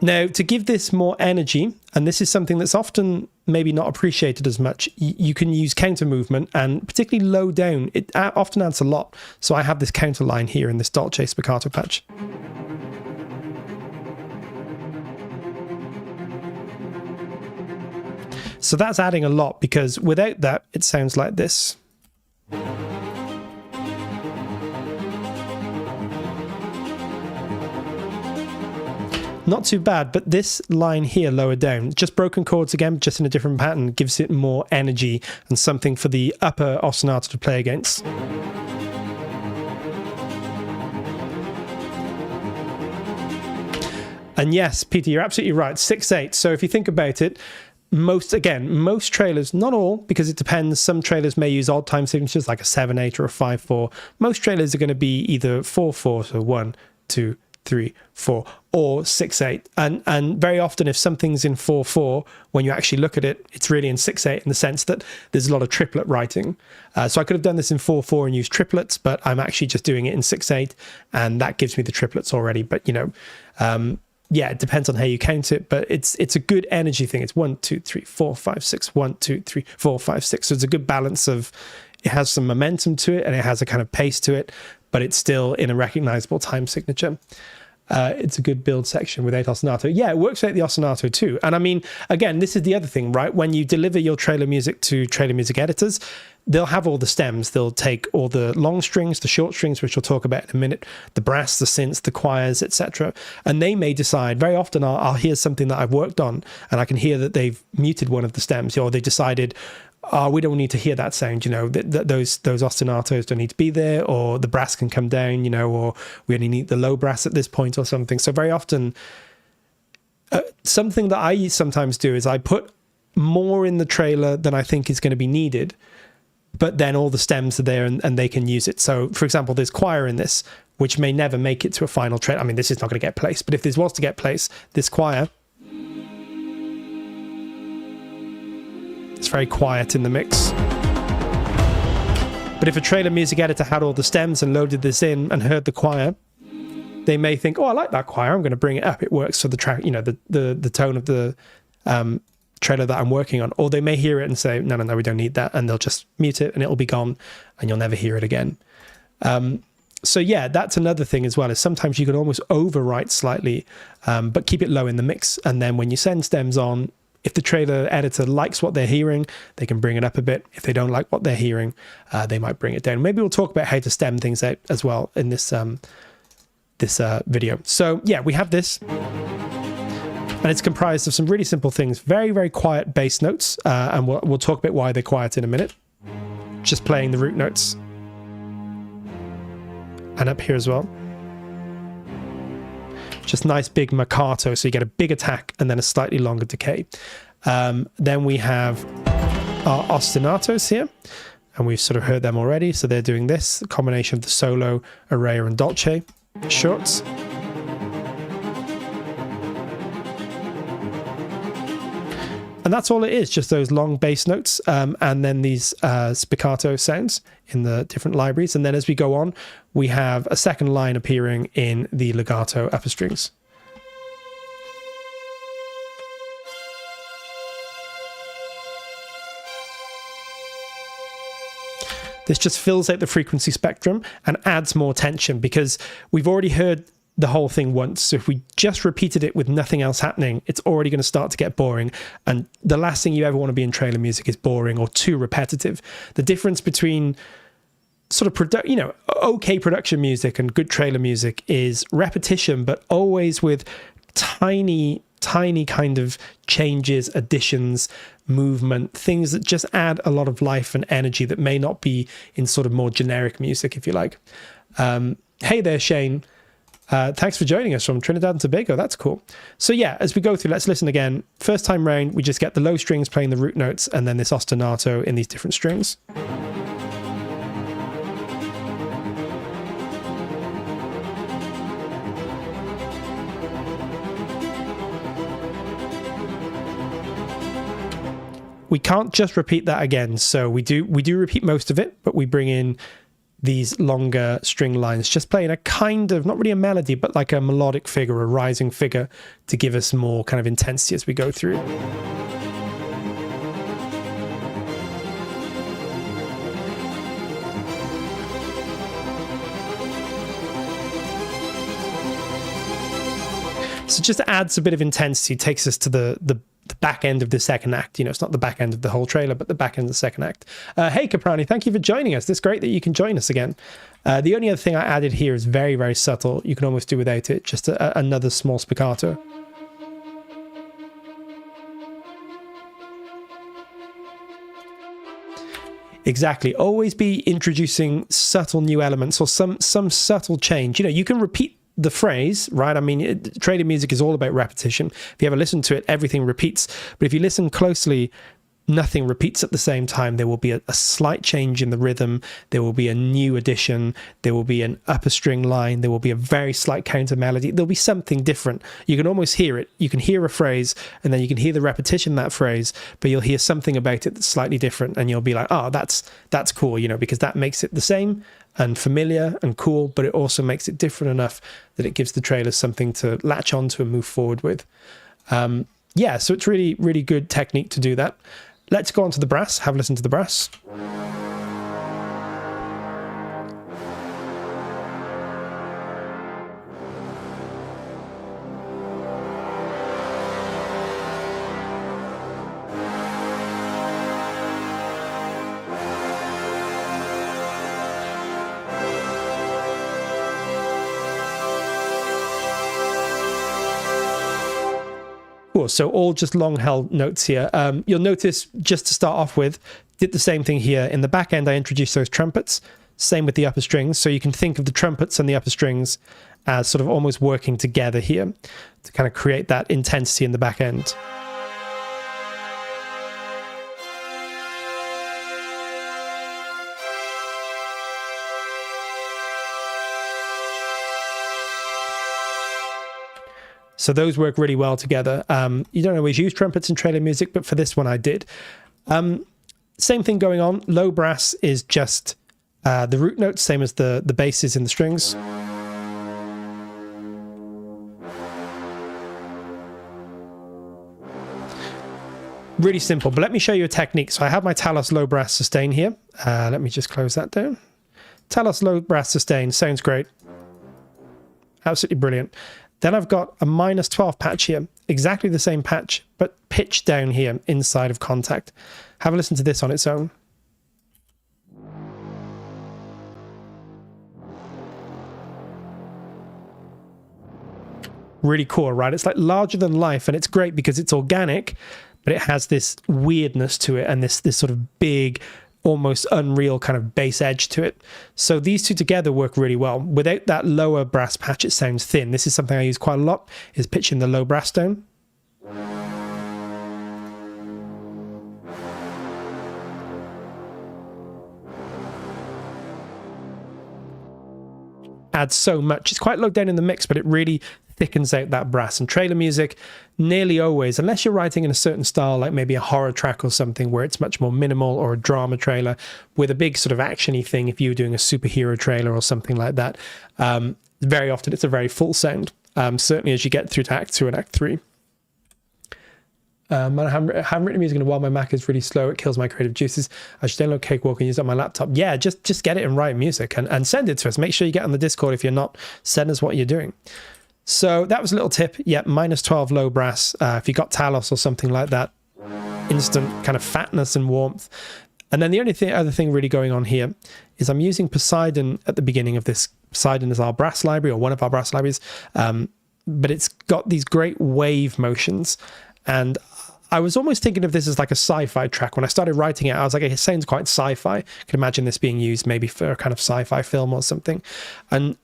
Now, to give this more energy, and this is something that's often maybe not appreciated as much, you can use counter movement, and particularly low down, it often adds a lot. So I have this counter line here in this dolce spiccato patch. So that's adding a lot, because without that, it sounds like this. Not too bad, but this line here lower down, just broken chords again, just in a different pattern, gives it more energy and something for the upper ostinato to play against. And yes, Peter, you're absolutely right, 6/8. So if you think about it, most trailers, not all, because it depends, some trailers may use odd time signatures like a 7/8 or a 5/4. Most trailers are going to be either 4/4, so 1, 2, 3, 4, or 6/8, and very often if something's in 4/4, when you actually look at it, it's really in 6/8 in the sense that there's a lot of triplet writing. So I could have done this in 4/4 and used triplets, but I'm actually just doing it in 6/8, and that gives me the triplets already. But yeah, it depends on how you count it, but it's a good energy thing. It's 1, 2, 3, 4, 5, 6, 1, 2, 3, 4, 5, 6. So it's a good balance of, it has some momentum to it and it has a kind of pace to it, but it's still in a recognizable time signature. It's a good build section with 8 ostinato. Yeah, it works with the ostinato too. And I mean, again, this is the other thing, right? When you deliver your trailer music to trailer music editors, they'll have all the stems. They'll take all the long strings, the short strings, which we'll talk about in a minute, the brass, the synths, the choirs, etc. And they may decide, very often I'll hear something that I've worked on and I can hear that they've muted one of the stems, or they decided, we don't need to hear that sound, those ostinatos don't need to be there, or the brass can come down, or we only need the low brass at this point or something. So very often, something that I sometimes do is I put more in the trailer than I think is going to be needed, but then all the stems are there and they can use it. So for example, there's choir in this, which may never make it to a final trailer. I mean, this is not going to get placed, but if this was to get placed, this choir, it's very quiet in the mix. But if a trailer music editor had all the stems and loaded this in and heard the choir, they may think, I like that choir, I'm going to bring it up. It works for the track, the tone of the trailer that I'm working on. Or they may hear it and say, no, we don't need that. And they'll just mute it and it'll be gone and you'll never hear it again. So yeah, that's another thing as well, is sometimes you can almost overwrite slightly, but keep it low in the mix. And then when you send stems on, if the trailer editor likes what they're hearing, they can bring it up a bit. If they don't like what they're hearing, they might bring it down. Maybe we'll talk about how to stem things out as well in this video. So yeah, we have this, and it's comprised of some really simple things. Very, very quiet bass notes, and we'll talk about why they're quiet in a minute. Just playing the root notes, and up here as well. Just nice big marcato, so you get a big attack and then a slightly longer decay. Then we have our ostinatos here, and we've sort of heard them already. So they're doing this, a combination of the solo, array, and dolce shorts. And that's all it is, just those long bass notes, and then these spiccato sounds in the different libraries. And then as we go on, we have a second line appearing in the legato upper strings. This just fills out the frequency spectrum and adds more tension, because we've already heard the whole thing once. So if we just repeated it with nothing else happening, it's already going to start to get boring. And the last thing you ever want to be in trailer music is boring or too repetitive. The difference between sort of okay production music and good trailer music is repetition, but always with tiny kind of changes, additions, movement, things that just add a lot of life and energy that may not be in sort of more generic music, if you like. Hey there, Shane. Thanks for joining us from Trinidad and Tobago. That's cool. So yeah, as we go through, let's listen again. First time round, we just get the low strings playing the root notes and then this ostinato in these different strings. we can't just repeat that again. So we do repeat most of it, but we bring in these longer string lines, just playing a kind of, not really a melody, but like a melodic figure, a rising figure, to give us more kind of intensity as we go through. So just adds a bit of intensity, takes us to the back end of the second act. You know, it's not the back end of the whole trailer, but the back end of the second act. Hey, Caprani, thank you for joining us. It's great that you can join us again. The only other thing I added here is very, very subtle. You can almost do without it. Just another small spiccato. Exactly. Always be introducing subtle new elements or some subtle change. You know, you can repeat the phrase, right? I mean, trailer music is all about repetition. If you ever listen to it, everything repeats. But if you listen closely, nothing repeats at the same time. There will be a slight change in the rhythm. There will be a new addition. There will be an upper string line. There will be a very slight counter melody. There'll be something different. You can almost hear it. You can hear a phrase, and then you can hear the repetition of that phrase, but you'll hear something about it that's slightly different, and you'll be like, oh, that's cool, you know, because that makes it the same and familiar and cool, but it also makes it different enough that it gives the trailer something to latch onto and move forward with. Yeah, so it's really, really good technique to do that. Let's go on to the brass, have a listen to the brass. Cool, so all just long held notes here. You'll notice, just to start off with, did the same thing here. In the back end, I introduced those trumpets. Same with the upper strings. So you can think of the trumpets and the upper strings as sort of almost working together here to kind of create that intensity in the back end. So those work really well together. You don't always use trumpets in trailer music, but for this one I did. Same thing going on. Low brass is just the root notes, same as the basses in the strings. Really simple, but let me show you a technique. So I have my Talos low brass sustain here. Let me just close that down. Talos low brass sustain, sounds great. Absolutely brilliant. Then I've got a -12 patch here, exactly the same patch, but pitched down here inside of contact. Have a listen to this on its own. Really cool, right? It's like larger than life, and it's great because it's organic, but it has this weirdness to it and this sort of big, almost unreal kind of bass edge to it. So these two together work really well. Without that lower brass patch, it sounds thin. This is something I use quite a lot, is pitching the low brass down. Adds so much. It's quite low down in the mix, but it really thickens out that brass. And trailer music, nearly always, unless you're writing in a certain style, like maybe a horror track or something where it's much more minimal, or a drama trailer with a big sort of actiony thing, if you were doing a superhero trailer or something like that, very often it's a very full sound, certainly as you get through to Act 2 and Act 3. I haven't written music in a while. My Mac is really slow. It kills my creative juices. I should download Cakewalk and use it on my laptop. Yeah, just get it and write music and send it to us. Make sure you get on the Discord. If you're not, send us what you're doing. So that was a little tip. Yeah, -12 low brass. If you got Talos or something like that, instant kind of fatness and warmth. And then the only other thing really going on here is I'm using Poseidon at the beginning of this. Poseidon is our brass library, or one of our brass libraries, but it's got these great wave motions. And I was almost thinking of this as like a sci-fi track. When I started writing it, I was like, it sounds quite sci-fi. I can imagine this being used maybe for a kind of sci-fi film or something. And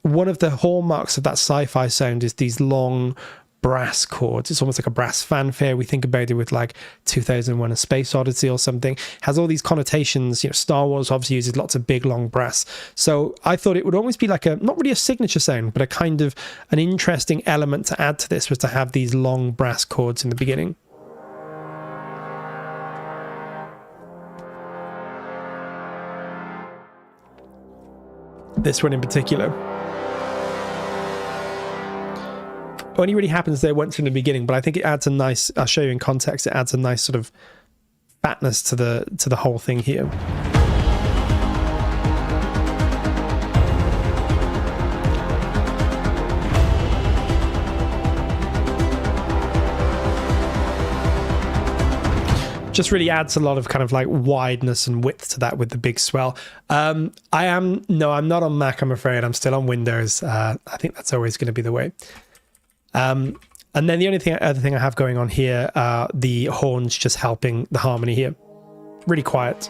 one of the hallmarks of that sci-fi sound is these long brass chords. It's almost like a brass fanfare. We think about it with like 2001: A Space Odyssey or something. It has all these connotations. You know, Star Wars obviously uses lots of big long brass. So I thought it would always be like not really a signature sound, but a kind of an interesting element to add to this was to have these long brass chords in the beginning. this one in particular. Only really happens there once in the beginning, but I think it adds a nice, I'll show you in context, it adds a nice sort of fatness to the whole thing here. Just really adds a lot of kind of like wideness and width to that with the big swell. I'm not on Mac, I'm afraid. I'm still on Windows. I think that's always going to be the way. And then the only other thing I have going on here are the horns just helping the harmony here. Really quiet.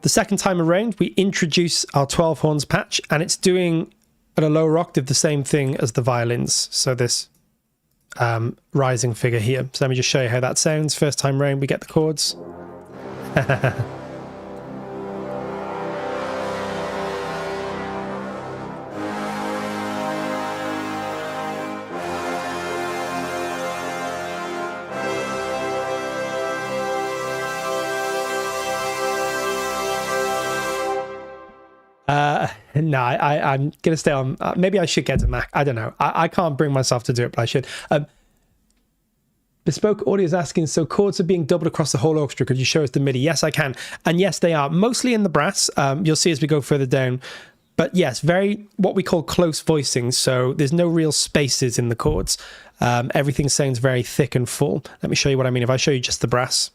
The second time around, we introduce our 12 horns patch, and it's doing at a lower octave the same thing as the violins. So this rising figure here. So let me just show you how that sounds. First time round, we get the chords. No, I'm going to stay on. Maybe I should get a Mac. I don't know. I can't bring myself to do it, but I should. Bespoke Audio is asking, so chords are being doubled across the whole orchestra. Could you show us the MIDI? Yes, I can. And yes, they are. Mostly in the brass. You'll see as we go further down. But yes, very what we call close voicing. So there's no real spaces in the chords. Everything sounds very thick and full. Let me show you what I mean. If I show you just the brass.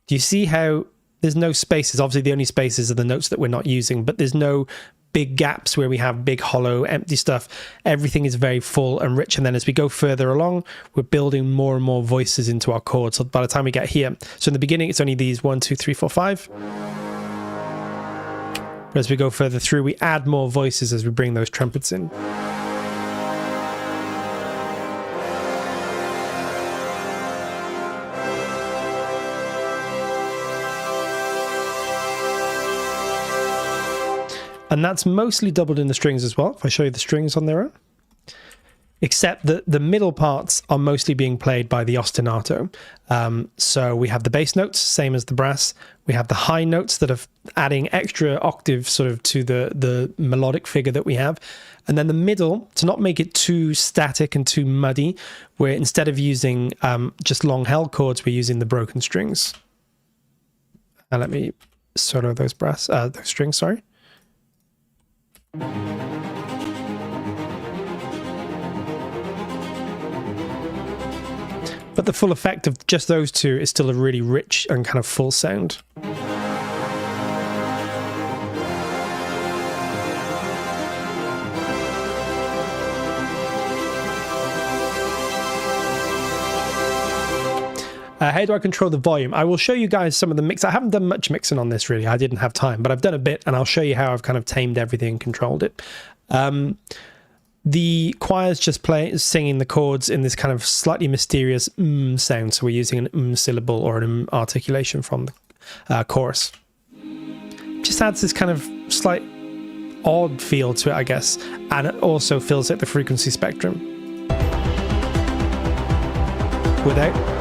Do you see how there's no spaces? Obviously, the only spaces are the notes that we're not using, but there's no big gaps where we have big, hollow, empty stuff. Everything is very full and rich. And then as we go further along, we're building more and more voices into our chords. So by the time we get here, so in the beginning, it's only these 1, 2, 3, 4, 5. But as we go further through, we add more voices as we bring those trumpets in. And that's mostly doubled in the strings as well, if I show you the strings on their own. Except that the middle parts are mostly being played by the ostinato. So we have the bass notes, same as the brass. We have the high notes that are adding extra octave sort of to the melodic figure that we have. And then the middle, to not make it too static and too muddy, where instead of using just long held chords, we're using the broken strings. And let me solo those strings, sorry. But the full effect of just those two is still a really rich and kind of full sound. How do I control the volume? I will show you guys some of the mix. I haven't done much mixing on this really. I didn't have time, but I've done a bit, and I'll show you how I've kind of tamed everything and controlled it. The choir's just singing the chords in this kind of slightly mysterious sound. So we're using an syllable or an articulation from the chorus. Just adds this kind of slight odd feel to it, I guess, and it also fills out the frequency spectrum without.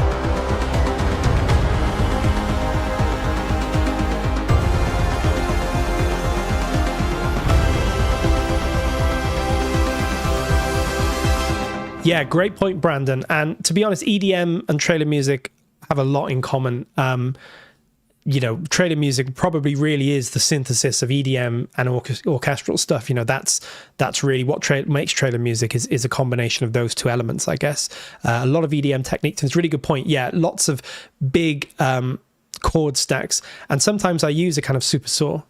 Yeah, great point, Brandon. And to be honest, EDM and trailer music have a lot in common. You know, trailer music probably really is the synthesis of EDM and orchestral stuff. You know, that's really what makes trailer music is a combination of those two elements, I guess. A lot of EDM techniques. And it's a really good point. Yeah, lots of big chord stacks. And sometimes I use a kind of super saw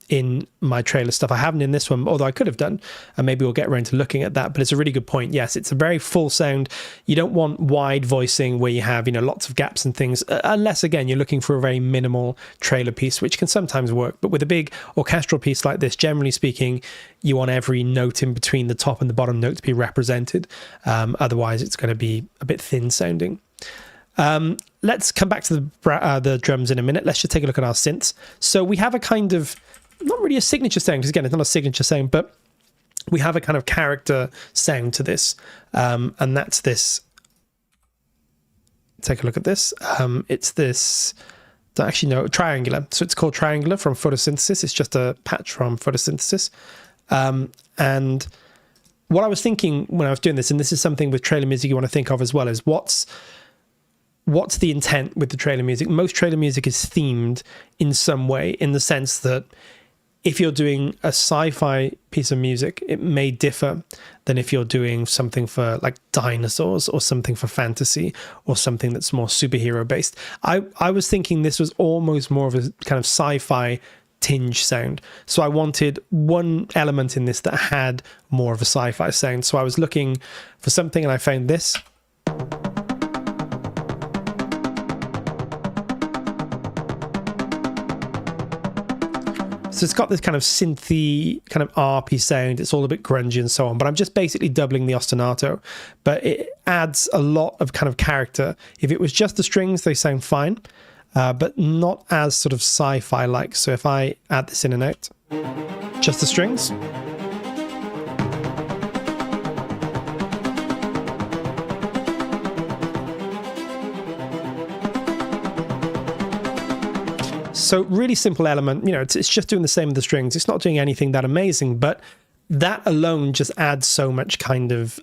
in my trailer stuff. I haven't in this one, although I could have done, and maybe we'll get around to looking at that. But it's a really good point. Yes, it's a very full sound. You don't want wide voicing where you have, you know, lots of gaps and things, unless again you're looking for a very minimal trailer piece, which can sometimes work. But with a big orchestral piece like this, generally speaking, you want every note in between the top and the bottom note to be represented. Otherwise, it's going to be a bit thin sounding. Let's come back to the drums in a minute. Let's just take a look at our synths. So we have a kind of not really a signature sound, because again, it's not a signature sound, but we have a kind of character sound to this, and that's this. Take a look at this. It's this, actually no, triangular. So it's called triangular from photosynthesis. It's just a patch from photosynthesis. And what I was thinking when I was doing this, and this is something with trailer music you want to think of as well, is what's the intent with the trailer music? Most trailer music is themed in some way, in the sense that if you're doing a sci-fi piece of music, it may differ than if you're doing something for like dinosaurs or something for fantasy or something that's more superhero based. I was thinking this was almost more of a kind of sci-fi tinge sound. So I wanted one element in this that had more of a sci-fi sound. So I was looking for something and I found this. So it's got this kind of synthy, kind of arpy sound. It's all a bit grungy and so on, but I'm just basically doubling the ostinato, but it adds a lot of kind of character. If it was just the strings, they sound fine, but not as sort of sci-fi like. So if I add this in and out, just the strings. So really simple element, you know, it's just doing the same with the strings. It's not doing anything that amazing, but that alone just adds so much kind of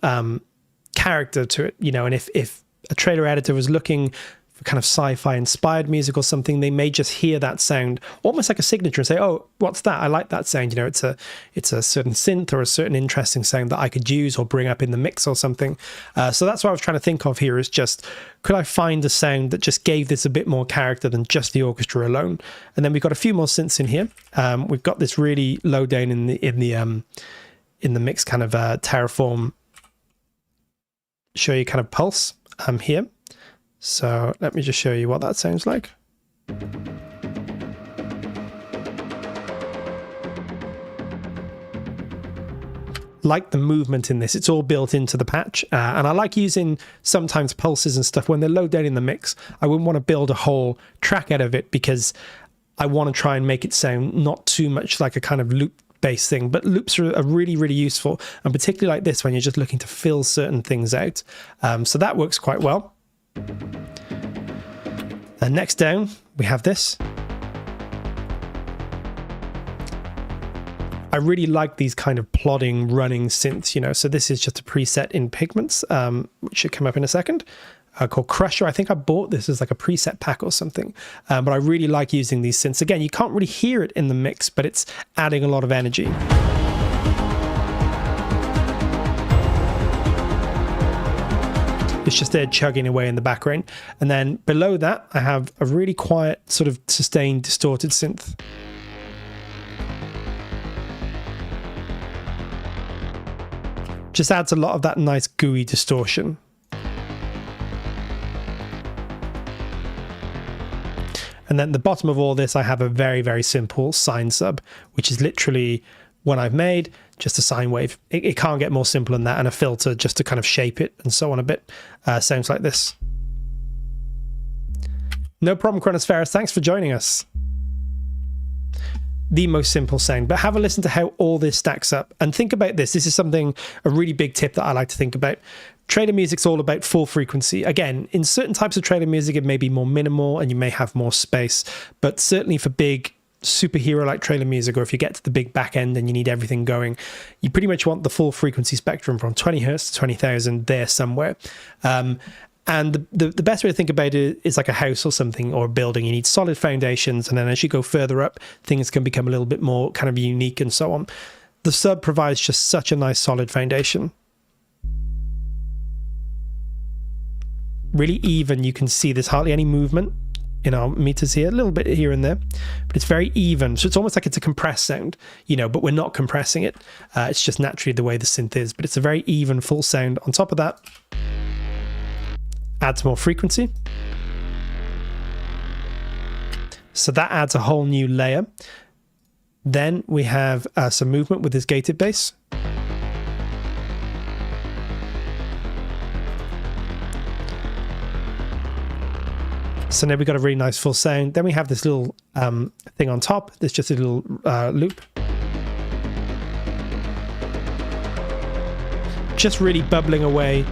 character to it, you know. And if a trailer editor was looking for kind of sci-fi inspired music or something, they may just hear that sound almost like a signature and say, oh, what's that? I like that sound. You know, it's a certain synth or a certain interesting sound that I could use or bring up in the mix or something. So that's what I was trying to think of here, is just, could I find a sound that just gave this a bit more character than just the orchestra alone? And then we've got a few more synths in here. We've got this really low down in the mix kind of Terraform, show you kind of pulse here. So let me just show you what that sounds like. Like the movement in this, it's all built into the patch, and I like using sometimes pulses and stuff when they're low down in the mix. I wouldn't want to build a whole track out of it because I want to try and make it sound not too much like a kind of loop based thing, but loops are really, really useful, and particularly like this when you're just looking to fill certain things out. So that works quite well. And next down we have this. I really like these kind of plodding running synths, you know. So this is just a preset in Pigments, which should come up in a second, called Crusher. I think I bought this as like a preset pack or something, but I really like using these synths. Again, you can't really hear it in the mix, but it's adding a lot of energy. It's just there chugging away in the background. And then below that, I have a really quiet, sort of sustained, distorted synth. Just adds a lot of that nice gooey distortion. And then at the bottom of all this, I have a very, very simple sine sub, which is literally one I've made, just a sine wave. It can't get more simple than that, and a filter just to kind of shape it and so on a bit. Sounds like this. No problem, Chronosferus. Thanks for joining us. The most simple sound, but have a listen to how all this stacks up and think about this. This is something, a really big tip that I like to think about. Trailer music's all about full frequency. Again, in certain types of trailer music, it may be more minimal and you may have more space, but certainly for big superhero like trailer music, or if you get to the big back end and you need everything going, you pretty much want the full frequency spectrum from 20 hertz to 20,000 there somewhere. And the best way to think about it is like a house or something, or a building. You need solid foundations, and then as you go further up, things can become a little bit more kind of unique and so on. The sub provides just such a nice solid foundation. Really even, you can see there's hardly any movement in our meters here, a little bit here and there, but it's very even. So it's almost like it's a compressed sound, you know, but we're not compressing it. It's just naturally the way the synth is, but it's a very even full sound. On top of that, adds more frequency. So that adds a whole new layer. Then we have some movement with this gated bass. So now we've got a really nice full sound. Then we have this little thing on top. There's just a little loop. just really bubbling away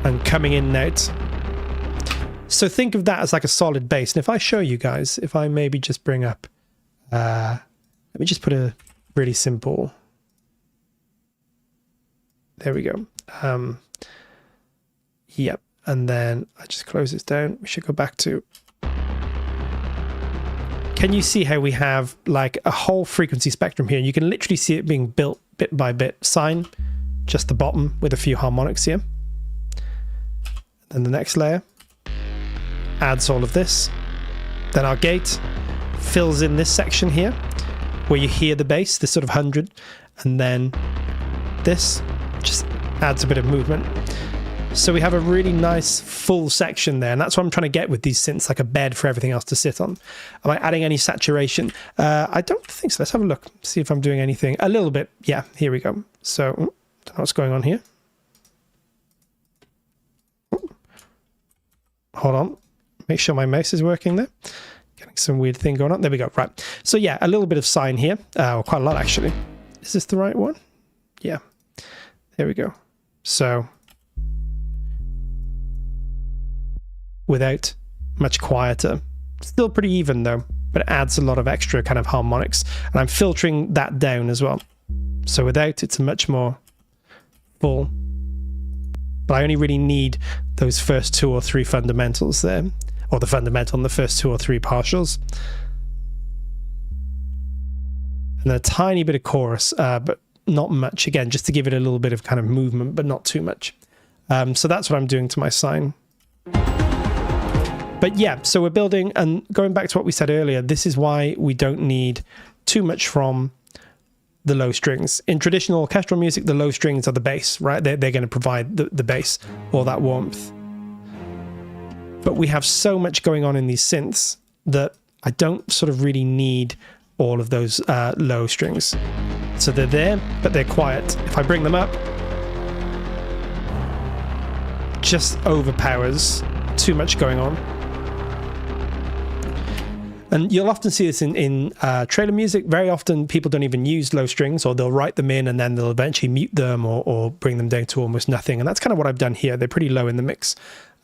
and coming in and out. So think of that as like a solid bass. And if I show you guys, if I maybe just bring up, let me just put a really simple, there we go. Yep. And then I just close this down. We should go back to, can you see how we have like a whole frequency spectrum here? And you can literally see it being built bit by bit. Sine, just the bottom with a few harmonics here. Then the next layer adds all of this. Then our gate fills in this section here where you hear the bass, this sort of 100. And then this just adds a bit of movement. So we have a really nice full section there, and that's what I'm trying to get with these synths, like a bed for everything else to sit on. Am I adding any saturation? I don't think so. Let's have a look, see if I'm doing anything. A little bit. Yeah, here we go. So, don't know what's going on here. Hold on. Make sure my mouse is working there. Getting some weird thing going on. There we go. Right. So yeah, a little bit of sine here. Or quite a lot, actually. Is this the right one? Yeah. There we go. So without, much quieter. Still pretty even though, but it adds a lot of extra kind of harmonics. And I'm filtering that down as well. So without, it's a much more full. But I only really need those first 2 or 3 fundamentals there. Or the fundamental and the first 2 or 3 partials. And then a tiny bit of chorus, but not much. Again, just to give it a little bit of kind of movement, but not too much. So that's what I'm doing to my sine. But yeah, so we're building, and going back to what we said earlier, this is why we don't need too much from the low strings. In traditional orchestral music, the low strings are the bass, right? They're going to provide the bass or that warmth. But we have so much going on in these synths that I don't sort of really need all of those low strings. So they're there, but they're quiet. If I bring them up, just overpowers too much going on. And you'll often see this in trailer music. Very often people don't even use low strings, or they'll write them in and then they'll eventually mute them or bring them down to almost nothing. And that's kind of what I've done here. They're pretty low in the mix.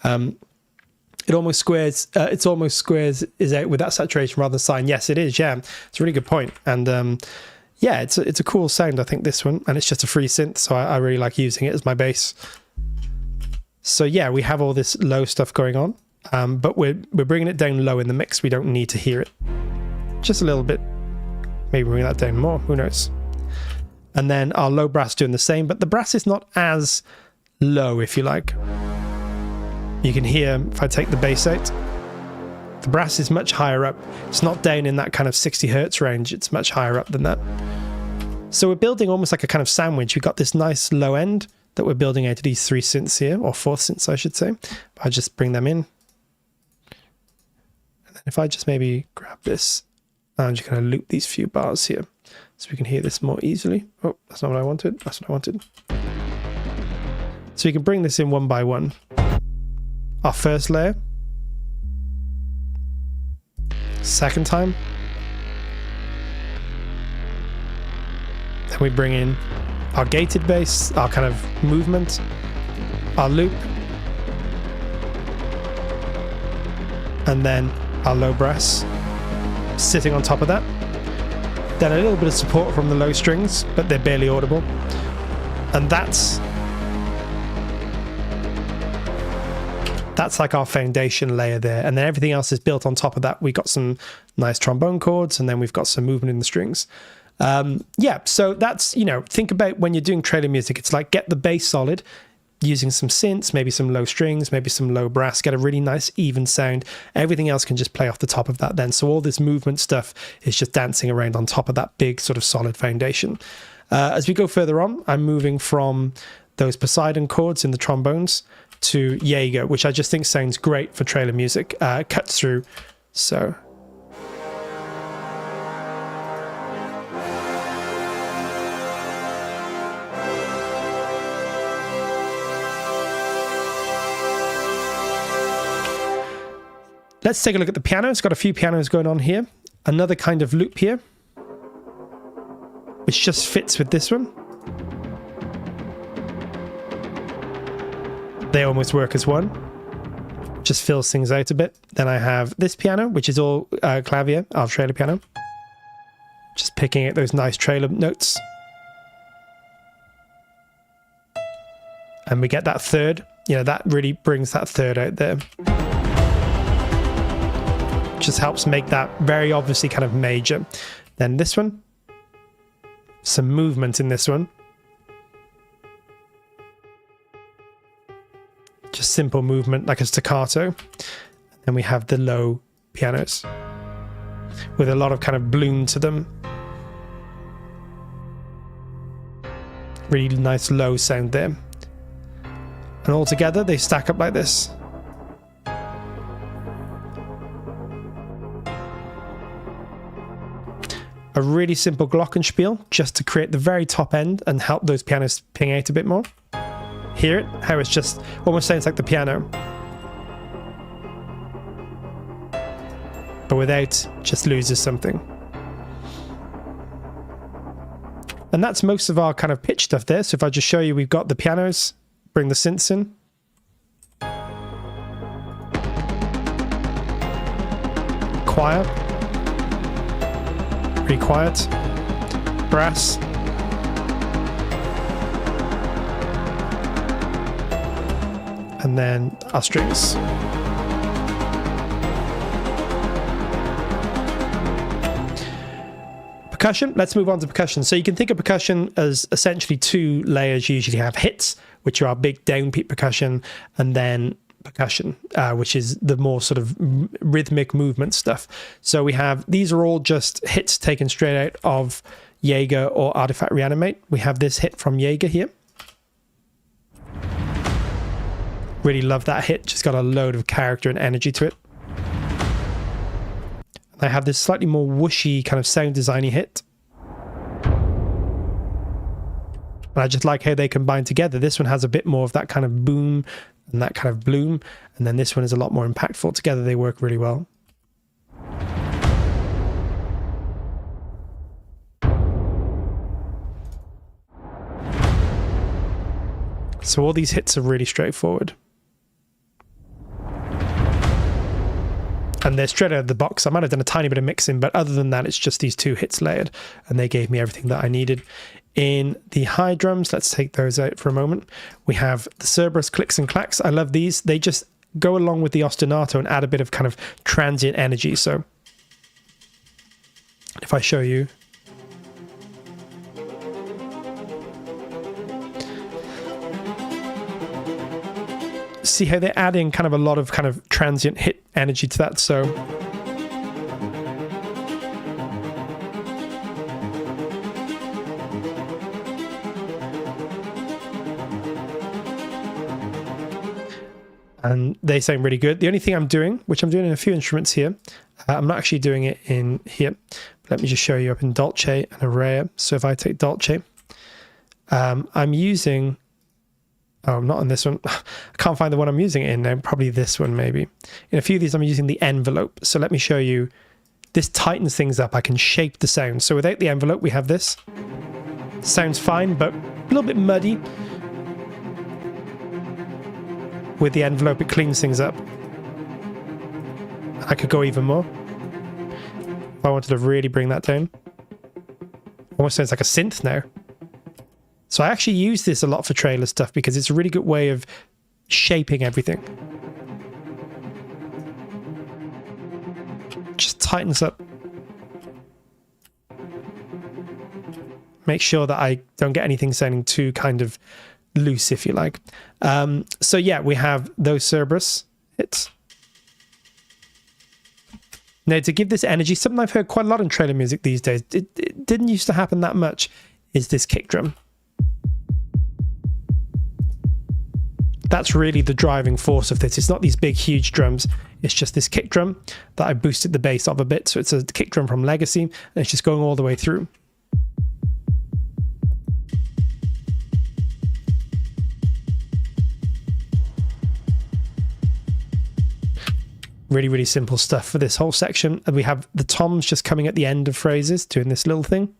It almost squares, is out with that saturation rather than sine. Yes, it is. Yeah, it's a really good point. And yeah, it's a cool sound, I think, this one. And it's just a free synth, so I really like using it as my bass. So yeah, we have all this low stuff going on. But we're bringing it down low in the mix. We don't need to hear it. Just a little bit. Maybe bring that down more. Who knows? And then our low brass doing the same. But the brass is not as low, if you like. You can hear, if I take the bass out, the brass is much higher up. It's not down in that kind of 60 hertz range. It's much higher up than that. So we're building almost like a kind of sandwich. We've got this nice low end that we're building out of these 3 synths here, or 4 synths, I should say. I just bring them in. If I just maybe grab this, I'm just going to loop these few bars here so we can hear this more easily. Oh, that's not what I wanted. That's what I wanted. So we can bring this in one by one. Our first layer. Second time. Then we bring in our gated bass, our kind of movement, our loop, and then our low brass sitting on top of that. Then a little bit of support from the low strings, but they're barely audible. And that's like our foundation layer there. And then everything else is built on top of that. We got some nice trombone chords, and then we've got some movement in the strings. Yeah, so that's, you know, think about when you're doing trailer music, it's like get the bass solid, using some synths, maybe some low strings, maybe some low brass, get a really nice even sound. Everything else can just play off the top of that then. So all this movement stuff is just dancing around on top of that big sort of solid foundation. As we go further on, I'm moving from those Poseidon chords in the trombones to Jaeger, which I just think sounds great for trailer music. Cuts through. So let's take a look at the piano. It's got a few pianos going on here. Another kind of loop here, which just fits with this one. They almost work as one. Just fills things out a bit. Then I have this piano, which is all clavier, our trailer piano. Just picking out those nice trailer notes. And we get that third. You know, that really brings that third out there. Just helps make that very obviously kind of major. Then this one. Some movement in this one. Just simple movement like a staccato. And we have the low pianos with a lot of kind of bloom to them. Really nice low sound there. And all together they stack up like this. A really simple glockenspiel just to create the very top end and help those pianos ping out a bit more. Hear it? How it's just almost sounds like the piano. But without, just loses something. And that's most of our kind of pitch stuff there. So if I just show you, we've got the pianos, bring the synths in. Choir. Pretty quiet. Brass. And then our strings. Percussion, let's move on to percussion. So you can think of percussion as essentially two layers. You usually have hits, which are our big downbeat percussion, and then percussion, which is the more sort of rhythmic movement stuff. So we have, these are all just hits taken straight out of Jaeger or Artifact Reanimate. We have this hit from Jaeger here. Really love that hit, just got a load of character and energy to it. I have this slightly more whooshy kind of sound designy hit. And I just like how they combine together. This one has a bit more of that kind of boom and that kind of bloom. And then this one is a lot more impactful. Together they work really well. So all these hits are really straightforward. And they're straight out of the box. I might have done a tiny bit of mixing, but other than that, it's just these two hits layered, and they gave me everything that I needed. In the high drums, let's take those out for a moment. We have the Cerberus clicks and clacks. I love these. They just go along with the ostinato and add a bit of kind of transient energy. So if I show you. See how they're adding kind of a lot of kind of transient hit energy to that. So and they sound really good. The only thing I'm doing, which I'm doing in a few instruments here, I'm not actually doing it in here, but let me just show you up in Dolce and Araya. So if I take Dolce, I'm using, oh, not on this one. I can't find the one I'm using it in now. Probably this one, maybe. In a few of these, I'm using the envelope. So let me show you. This tightens things up. I can shape the sound. So without the envelope, we have this. Sounds fine, but a little bit muddy. With the envelope, it cleans things up. I could go even more. If I wanted to really bring that down. Almost sounds like a synth now. So I actually use this a lot for trailer stuff because it's a really good way of shaping everything. Just tightens up. Make sure that I don't get anything sounding too kind of loose, if you like. So yeah, we have those Cerberus hits. Now, to give this energy, something I've heard quite a lot in trailer music these days, it didn't used to happen that much, is this kick drum. That's really the driving force of this. It's not these big, huge drums. It's just this kick drum that I boosted the bass of a bit. So it's a kick drum from Legacy, and it's just going all the way through. Really, really simple stuff for this whole section. And we have the toms just coming at the end of phrases, doing this little thing.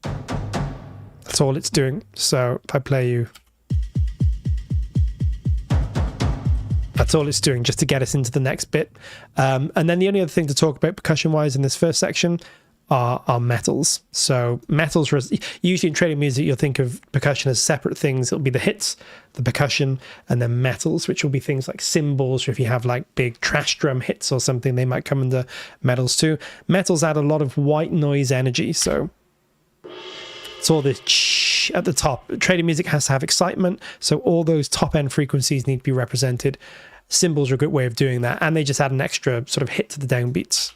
That's all it's doing. So if I play you... That's all it's doing, just to get us into the next bit. And then the only other thing to talk about percussion-wise in this first section are metals. So metals, usually in trading music, you'll think of percussion as separate things. It'll be the hits, the percussion, and then metals, which will be things like cymbals, or if you have like big trash drum hits or something, they might come under metals too. Metals add a lot of white noise energy, so it's all this at the top. Trading music has to have excitement, so all those top end frequencies need to be represented. Cymbals are a good way of doing that, and they just add an extra sort of hit to the downbeats.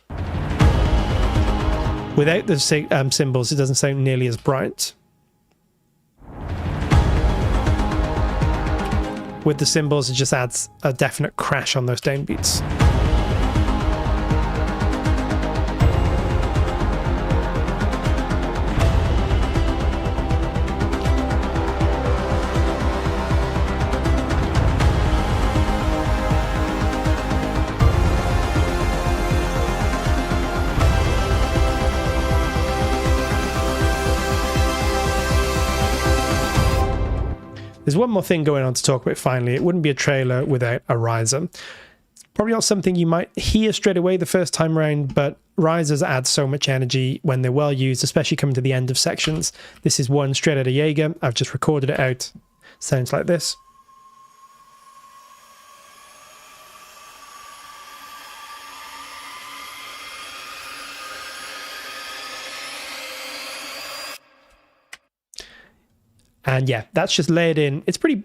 Without the cymbals, it doesn't sound nearly as bright. With the cymbals, it just adds a definite crash on those downbeats. There's one more thing going on to talk about finally. It wouldn't be a trailer without a riser. It's probably not something you might hear straight away the first time around, but risers add so much energy when they're well used, especially coming to the end of sections. This is one straight out of Jaeger. I've just recorded it out. Sounds like this. And yeah, that's just layered in. It's pretty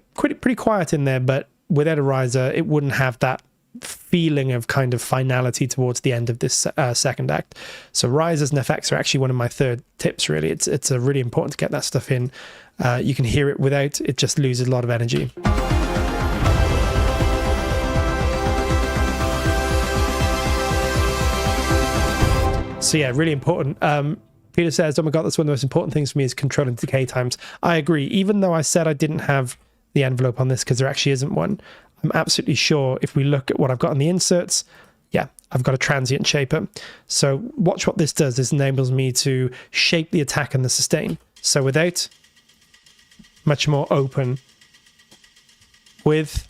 quiet in there, but without a riser, it wouldn't have that feeling of kind of finality towards the end of this second act. So risers and effects are actually one of my third tips, really. It's really important to get that stuff in. You can hear it without, it just loses a lot of energy. So yeah, really important. Peter says, oh my God, that's one of the most important things for me is controlling decay times. I agree. Even though I said I didn't have the envelope on this because there actually isn't one, I'm absolutely sure if we look at what I've got on the inserts, yeah, I've got a transient shaper. So watch what this does. This enables me to shape the attack and the sustain. So without, much more open. With,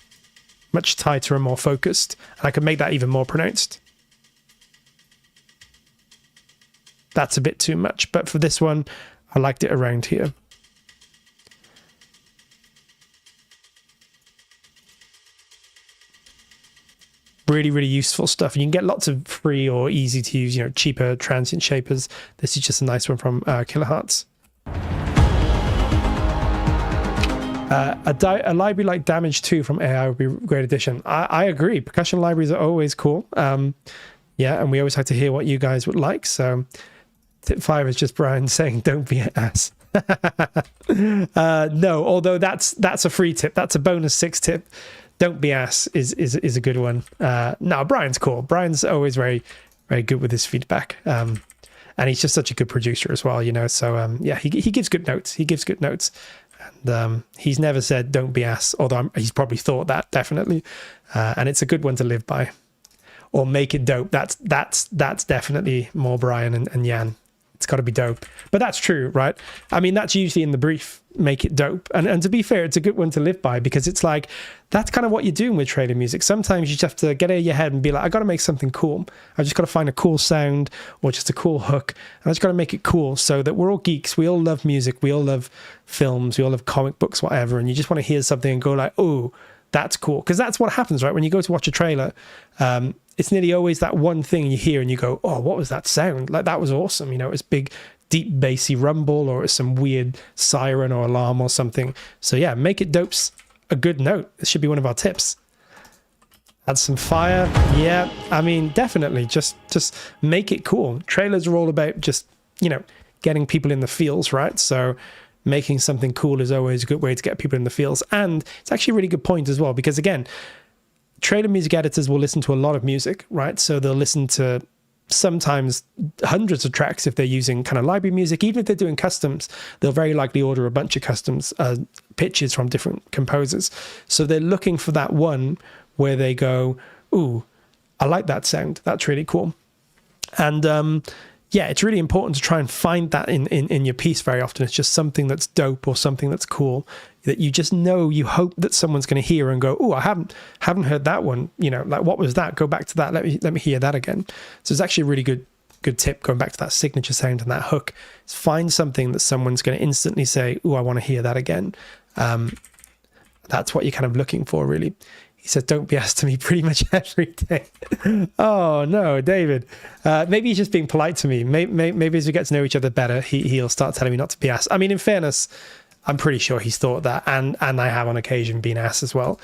much tighter and more focused. And I can make that even more pronounced. That's a bit too much, but for this one, I liked it around here. Really, really useful stuff. And you can get lots of free or easy to use, cheaper transient shapers. This is just a nice one from Kilohertz. A library like Damage 2 from AI would be a great addition. I agree. Percussion libraries are always cool. Yeah, and we always like to hear what you guys would like. So tip 5 is just Brian saying, don't be an ass. No, although that's a free tip. That's a bonus 6 tip. Don't be ass is a good one. No, Brian's cool. Brian's always very, very good with his feedback. And he's just such a good producer as well, So, yeah, he gives good notes. He gives good notes. And he's never said, don't be ass, although he's probably thought that, definitely. And it's a good one to live by. Or make it dope. That's definitely more Brian and Jan. It's got to be dope. But that's true, right? I mean, that's usually in the brief, make it dope. And to be fair, it's a good one to live by because it's like, that's kind of what you're doing with trading music. Sometimes you just have to get out of your head and be like, I got to make something cool. I just got to find a cool sound or just a cool hook. And I just got to make it cool so that we're all geeks. We all love music. We all love films. We all love comic books, whatever. And you just want to hear something and go like, oh, that's cool. Because that's what happens, right? When you go to watch a trailer, it's nearly always that one thing you hear and you go, oh, what was that sound? Like, that was awesome. It was big, deep, bassy rumble, or it's some weird siren or alarm or something. So yeah, make it dope's a good note. This should be one of our tips. Add some fire. Yeah, I mean, definitely. Just make it cool. Trailers are all about just, getting people in the feels, right? So making something cool is always a good way to get people in the feels. And it's actually a really good point as well, because again, trailer music editors will listen to a lot of music, right? So they'll listen to sometimes hundreds of tracks if they're using kind of library music. Even if they're doing customs, they'll very likely order a bunch of customs pitches from different composers. So they're looking for that one where they go, ooh, I like that sound. That's really cool. And yeah, it's really important to try and find that in your piece. Very often it's just something that's dope or something that's cool that you just know, you hope that someone's going to hear and go, oh, I haven't heard that one, you know, like, what was that? Go back to that. Let me hear that again. So it's actually a really good tip, going back to that signature sound and that hook, is find something that someone's going to instantly say, oh, I want to hear that again. That's what you're kind of looking for, really. He said, don't be asked to me pretty much every day. Oh, no, David. Maybe he's just being polite to me. Maybe as we get to know each other better, he'll start telling me not to be asked. I mean, in fairness, I'm pretty sure he's thought that. And I have on occasion been asked as well.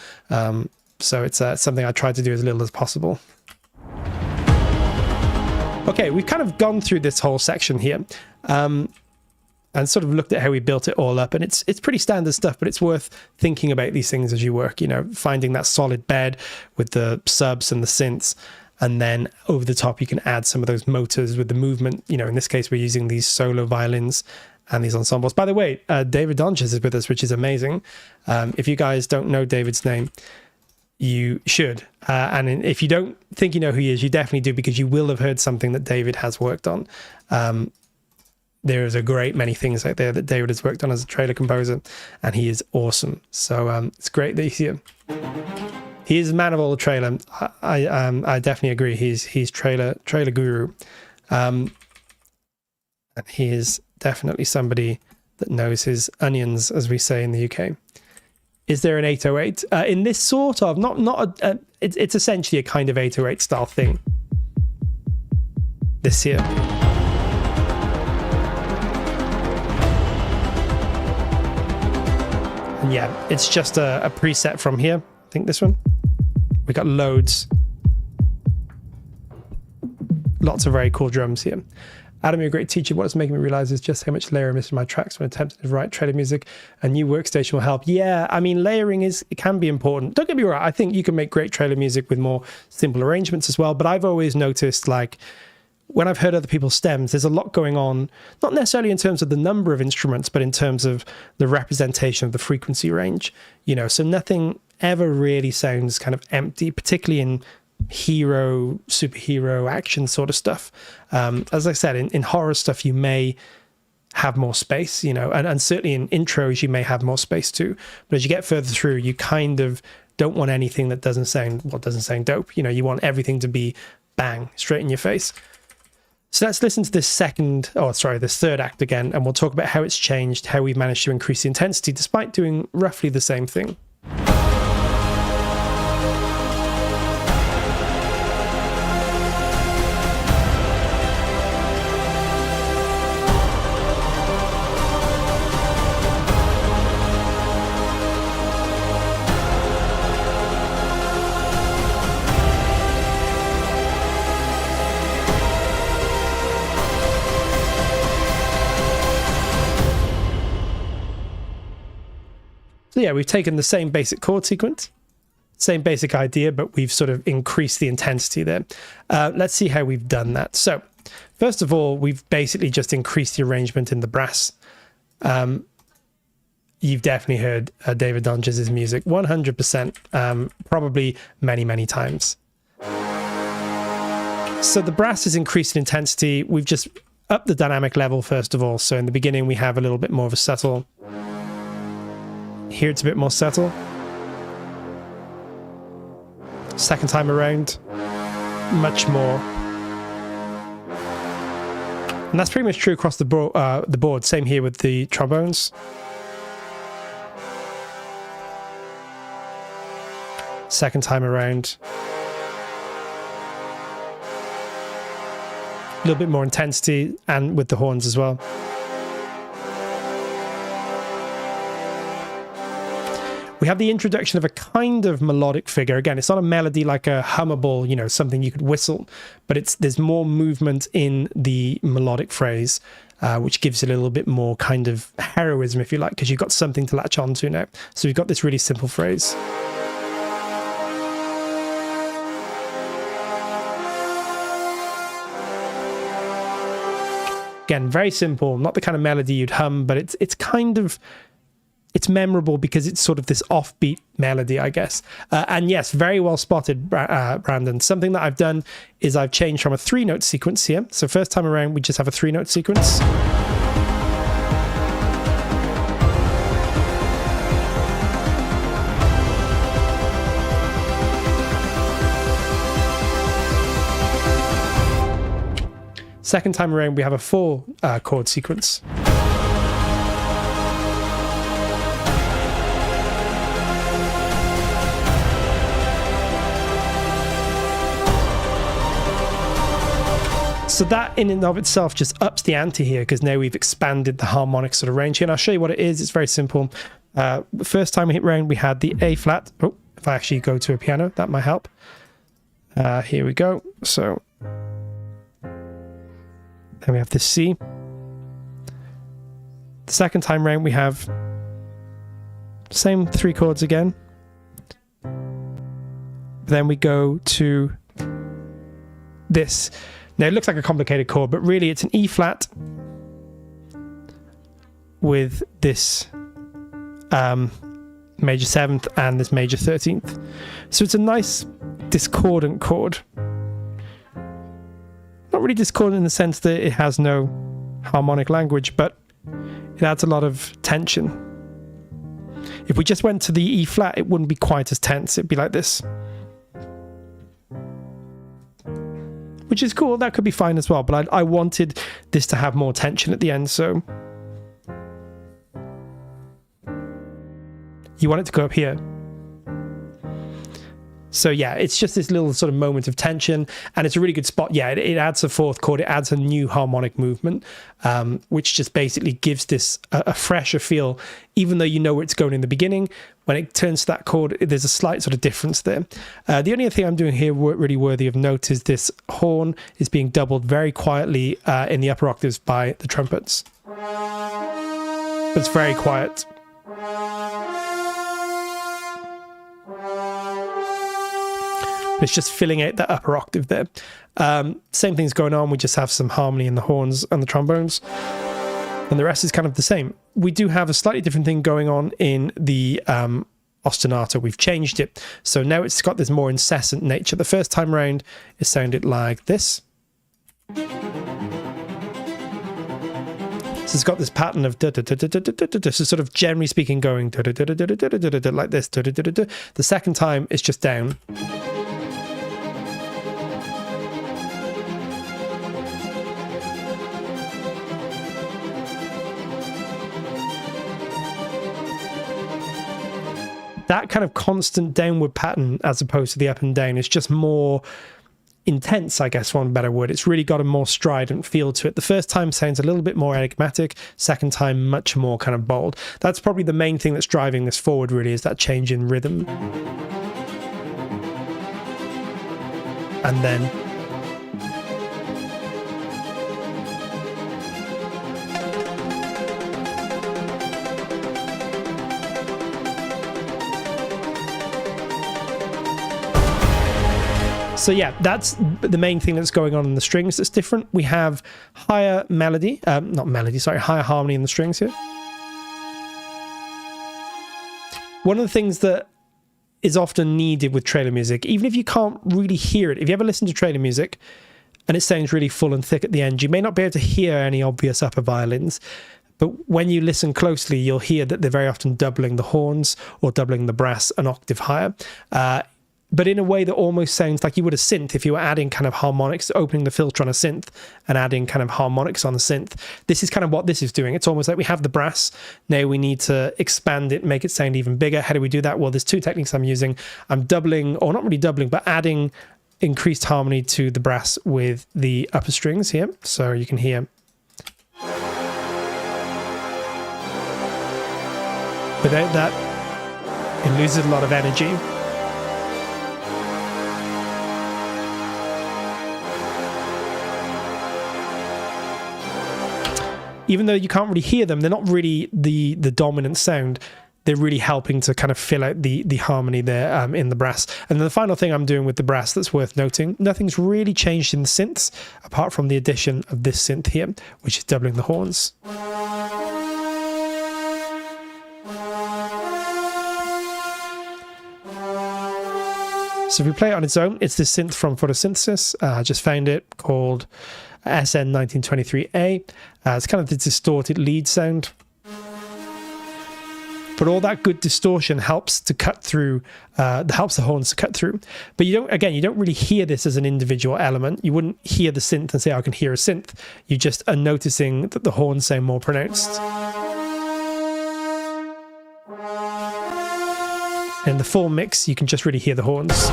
So it's something I try to do as little as possible. Okay, we've kind of gone through this whole section here. And sort of looked at how we built it all up, and it's pretty standard stuff, but it's worth thinking about these things as you work, you know, finding that solid bed with the subs and the synths, and then over the top you can add some of those motors with the movement. You know, in this case we're using these solo violins and these ensembles. By the way, David Donches is with us, which is amazing. If you guys don't know David's name, you should, and if you don't think you know who he is, you definitely do, because you will have heard something that David has worked on. There's a great many things out there that David has worked on as a trailer composer, and he is awesome. So it's great that he's here. He is a man of all the trailer. I definitely agree. He's trailer guru, and he is definitely somebody that knows his onions, as we say in the UK. Is there an 808 in this sort of it's essentially a kind of 808 style thing. This here. And yeah, it's just a preset from here. I think this one. We got loads. Lots of very cool drums here. Adam, you're a great teacher. What is making me realize is just how much layering I miss in my tracks when attempting to write trailer music. A new workstation will help. Yeah, I mean, layering it can be important. Don't get me wrong. I think you can make great trailer music with more simple arrangements as well. But I've always noticed, like, when I've heard other people's stems, there's a lot going on, not necessarily in terms of the number of instruments, but in terms of the representation of the frequency range, you know, so nothing ever really sounds kind of empty, particularly in hero, superhero action sort of stuff. As I said, in horror stuff, you may have more space, you know, and certainly in intros, you may have more space too. But as you get further through, you kind of don't want anything that doesn't sound dope. You know, you want everything to be bang, straight in your face. So let's listen to this third act again, and we'll talk about how it's changed, how we've managed to increase the intensity despite doing roughly the same thing. So yeah, we've taken the same basic chord sequence, same basic idea, but we've sort of increased the intensity there. Let's see how we've done that. So first of all, we've basically just increased the arrangement in the brass. You've definitely heard David Donches' music 100%, probably many, many times. So the brass is increased in intensity. We've just upped the dynamic level, first of all. So in the beginning, we have a little bit more of a subtle. Here it's a bit more subtle. Second time around, much more. And that's pretty much true across the board. Same here with the trombones. Second time around. A little bit more intensity, and with the horns as well. We have the introduction of a kind of melodic figure. Again, it's not a melody like a hummable, you know, something you could whistle, but there's more movement in the melodic phrase, which gives it a little bit more kind of heroism, if you like, because you've got something to latch onto now. So we've got this really simple phrase. Again, very simple, not the kind of melody you'd hum, but it's kind of... it's memorable because it's sort of this offbeat melody, I guess. And yes, very well spotted, Brandon. Something that I've done is I've changed from a 3-note sequence here. So first time around, we just have a 3-note sequence. Second time around, we have a 4 chord sequence. So that in and of itself just ups the ante here, because now we've expanded the harmonic sort of range here. And I'll show you what it is. It's very simple. First time we hit round, we had the A flat. Oh, if I actually go to a piano, that might help. Here we go. So then we have this C. The second time round, we have same 3 chords again. Then we go to this. Now, it looks like a complicated chord, but really it's an E flat with this major 7th and this major 13th. So it's a nice discordant chord. Not really discordant in the sense that it has no harmonic language, but it adds a lot of tension. If we just went to the E flat, it wouldn't be quite as tense. It'd be like this. Which is cool, that could be fine as well, but I wanted this to have more tension at the end, so you want it to go up here. So yeah, it's just this little sort of moment of tension, and it's a really good spot. Yeah, it adds a 4th chord, it adds a new harmonic movement, which just basically gives this a fresher feel, even though you know where it's going in the beginning. When it turns to that chord, there's a slight sort of difference there. The only thing I'm doing here really worthy of note is this horn is being doubled very quietly in the upper octaves by the trumpets. But it's very quiet. It's just filling out that upper octave there. Same thing's going on. We just have some harmony in the horns and the trombones. And the rest is kind of the same. We do have a slightly different thing going on in the ostinato. We've changed it. So now it's got this more incessant nature. The first time round, it sounded like this. So it's got this pattern of so sort of generally speaking going like this. The second time, it's just down. That kind of constant downward pattern as opposed to the up and down is just more intense, I guess, for one better word. It's really got a more strident feel to it. The first time sounds a little bit more enigmatic, second time much more kind of bold. That's probably the main thing that's driving this forward, really, is that change in rhythm. And then so yeah, that's the main thing that's going on in the strings that's different. We have higher melody, higher harmony in the strings here. One of the things that is often needed with trailer music, even if you can't really hear it, if you ever listen to trailer music and it sounds really full and thick at the end, you may not be able to hear any obvious upper violins. But when you listen closely, you'll hear that they're very often doubling the horns or doubling the brass an octave higher. But in a way that almost sounds like you would a synth if you were adding kind of harmonics, opening the filter on a synth and adding kind of harmonics on the synth. This is kind of what this is doing. It's almost like we have the brass. Now we need to expand it, make it sound even bigger. How do we do that? Well, there's 2 techniques I'm using. I'm doubling, or not really doubling, but adding increased harmony to the brass with the upper strings here. So you can hear. Without that, it loses a lot of energy. Even though you can't really hear them, they're not really the dominant sound. They're really helping to kind of fill out the harmony there in the brass. And then the final thing I'm doing with the brass that's worth noting, nothing's really changed in the synths, apart from the addition of this synth here, which is doubling the horns. So if we play it on its own, it's this synth from photosynthesis. I just found it, called SN1923A. It's kind of the distorted lead sound. But all that good distortion helps to cut through, helps the horns to cut through. But you don't really hear this as an individual element. You wouldn't hear the synth and say, I can hear a synth. You just are noticing that the horns sound more pronounced. In the full mix, you can just really hear the horns.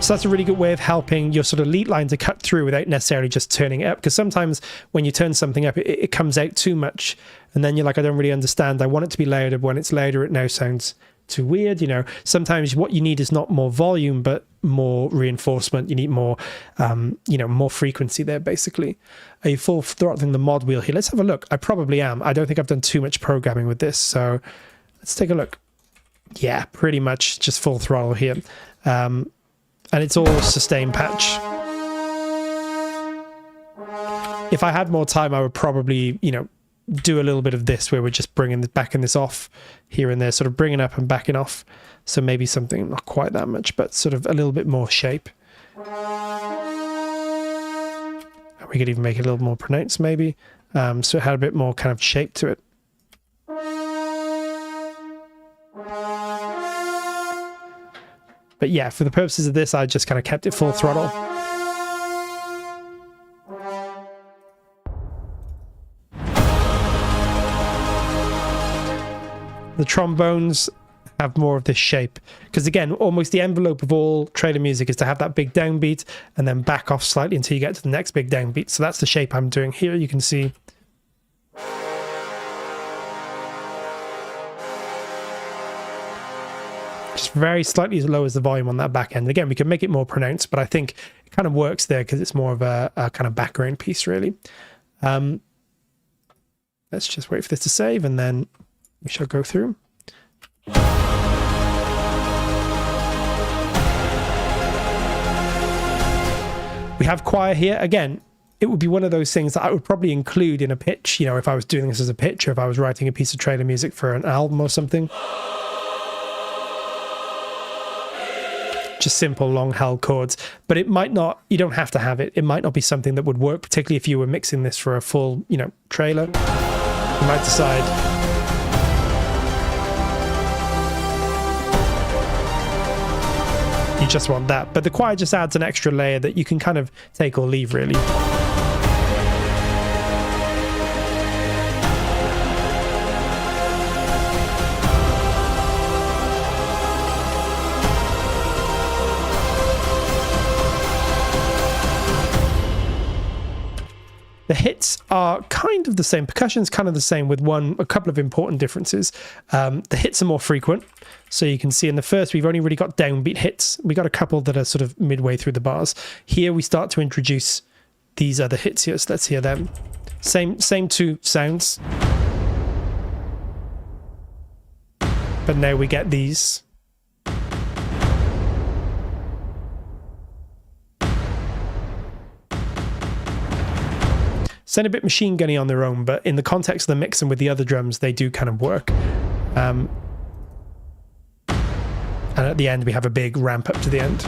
So that's a really good way of helping your sort of lead line to cut through without necessarily just turning it up. Because sometimes when you turn something up, it comes out too much. And then you're like, I don't really understand. I want it to be louder. But when it's louder, it now sounds too weird. You know, sometimes what you need is not more volume, but more reinforcement. You need more, more frequency there, basically. Are you full throttling the mod wheel here? Let's have a look. I probably am. I don't think I've done too much programming with this. So let's take a look. Yeah, pretty much just full throttle here. And it's all sustain patch. If I had more time, I would probably, do a little bit of this where we're just backing this off here and there, sort of bringing up and backing off. So maybe something, not quite that much, but sort of a little bit more shape. We could even make it a little more pronounced maybe. So it had a bit more kind of shape to it. But yeah, for the purposes of this, I just kind of kept it full throttle. The trombones have more of this shape. Because again, almost the envelope of all trailer music is to have that big downbeat and then back off slightly until you get to the next big downbeat. So that's the shape I'm doing here. You can see. Just very slightly lowers the volume on that back end. Again, we can make it more pronounced, but I think it kind of works there because it's more of a kind of background piece, really. Let's just wait for this to save, and then we shall go through. We have choir here. Again, it would be one of those things that I would probably include in a pitch, if I was doing this as a pitch, or if I was writing a piece of trailer music for an album or something. Just simple long held chords, but it might not, you don't have to have it. It might not be something that would work, particularly if you were mixing this for a full, trailer. You might decide. You just want that. But the choir just adds an extra layer that you can kind of take or leave, really. The hits are kind of the same. Percussion's kind of the same with a couple of important differences. The hits are more frequent. So you can see in the first, we've only really got downbeat hits. We got a couple that are sort of midway through the bars. Here we start to introduce these other hits here. So let's hear them. Same two sounds. But now we get these. Sound a bit machine gunny on their own, but in the context of the mix and with the other drums, they do kind of work. And at the end, we have a big ramp up to the end.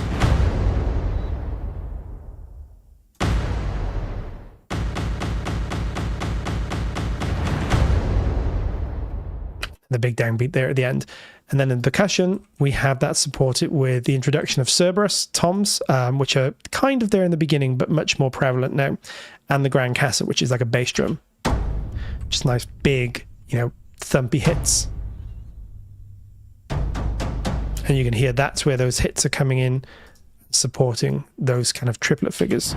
The big downbeat there at the end. And then in percussion, we have that supported with the introduction of Cerberus toms, which are kind of there in the beginning, but much more prevalent now. And the Grand Cassette, which is like a bass drum. Just nice, big, thumpy hits. And you can hear that's where those hits are coming in, supporting those kind of triplet figures.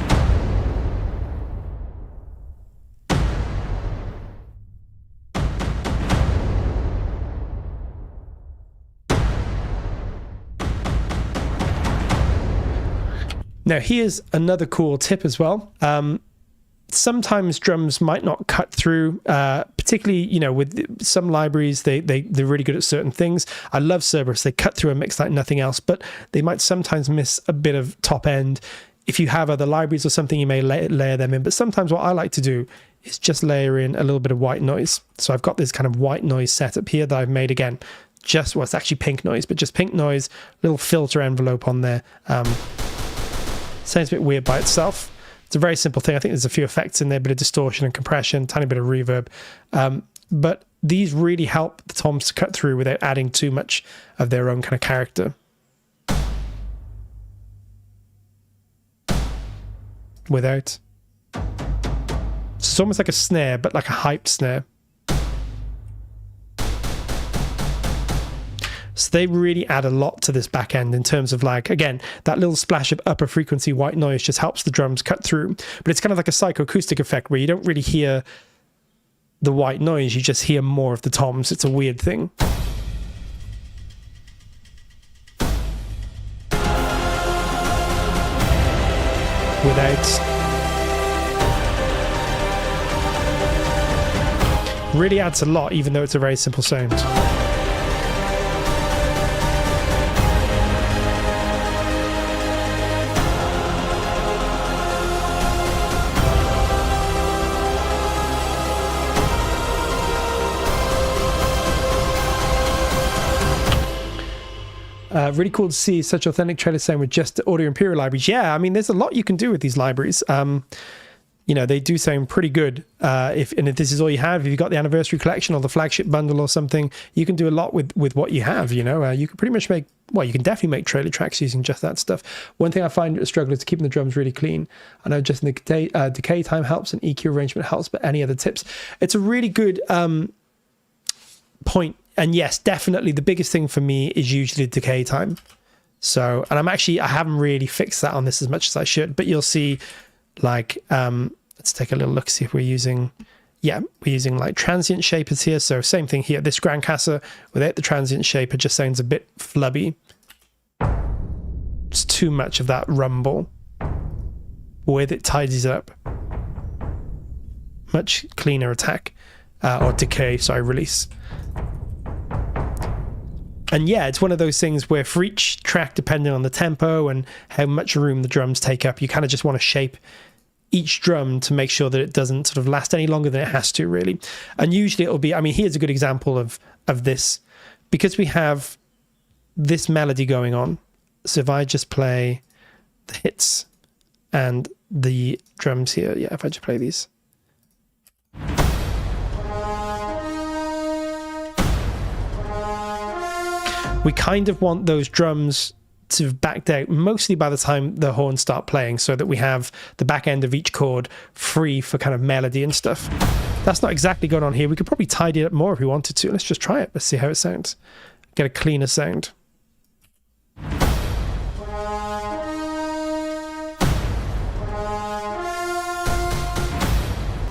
Now, here's another cool tip as well. Sometimes drums might not cut through, particularly, with some libraries, they're really good at certain things. I love Cerberus. They cut through a mix like nothing else, but they might sometimes miss a bit of top end if you have other libraries or something, you may layer them in. But sometimes what I like to do is just layer in a little bit of white noise. So I've got this kind of white noise setup here that I've made, again, just, well, it's actually pink noise, but just pink noise, little filter envelope on there. Sounds a bit weird by itself. It's a very simple thing. I think there's a few effects in there, a bit of distortion and compression, tiny bit of reverb. But these really help the toms to cut through without adding too much of their own kind of character. Without. So it's almost like a snare, but like a hyped snare. So they really add a lot to this back end in terms of, like, again, that little splash of upper frequency white noise just helps the drums cut through. But it's kind of like a psychoacoustic effect where you don't really hear the white noise, you just hear more of the toms. It's a weird thing. Without. Really adds a lot, even though it's a very simple sound. Really cool to see such authentic trailer sound with just the audio Imperia libraries. Yeah, I mean, there's a lot you can do with these libraries. You know, they do sound pretty good. If this is all you have, if you've got the anniversary collection or the flagship bundle or something, you can do a lot with what you have, you know. You can pretty much make, well, you can definitely make trailer tracks using just that stuff. One thing I find a struggle is keeping the drums really clean. I know just in the decay time helps and EQ arrangement helps, but any other tips? It's a really good point. And yes, definitely the biggest thing for me is usually decay time. So, and I haven't really fixed that on this as much as I should, but you'll see, like, let's take a little look, see if we're using, yeah, we're using like transient shapers here. So same thing here, this Grandcasser without the transient shaper just sounds a bit flubby. It's too much of that rumble. With it tidies it up. Much cleaner attack, or decay, sorry, release. And yeah, it's one of those things where for each track, depending on the tempo and how much room the drums take up, you kind of just want to shape each drum to make sure that it doesn't sort of last any longer than it has to, really. And usually it'll be, I mean, here's a good example of this. Because we have this melody going on, so if I just play the hits and the drums here, yeah, if I just play these. We kind of want those drums to have backed out mostly by the time the horns start playing, so that we have the back end of each chord free for kind of melody and stuff. That's not exactly going on here. We could probably tidy it up more if we wanted to. Let's just try it. Let's see how it sounds. Get a cleaner sound.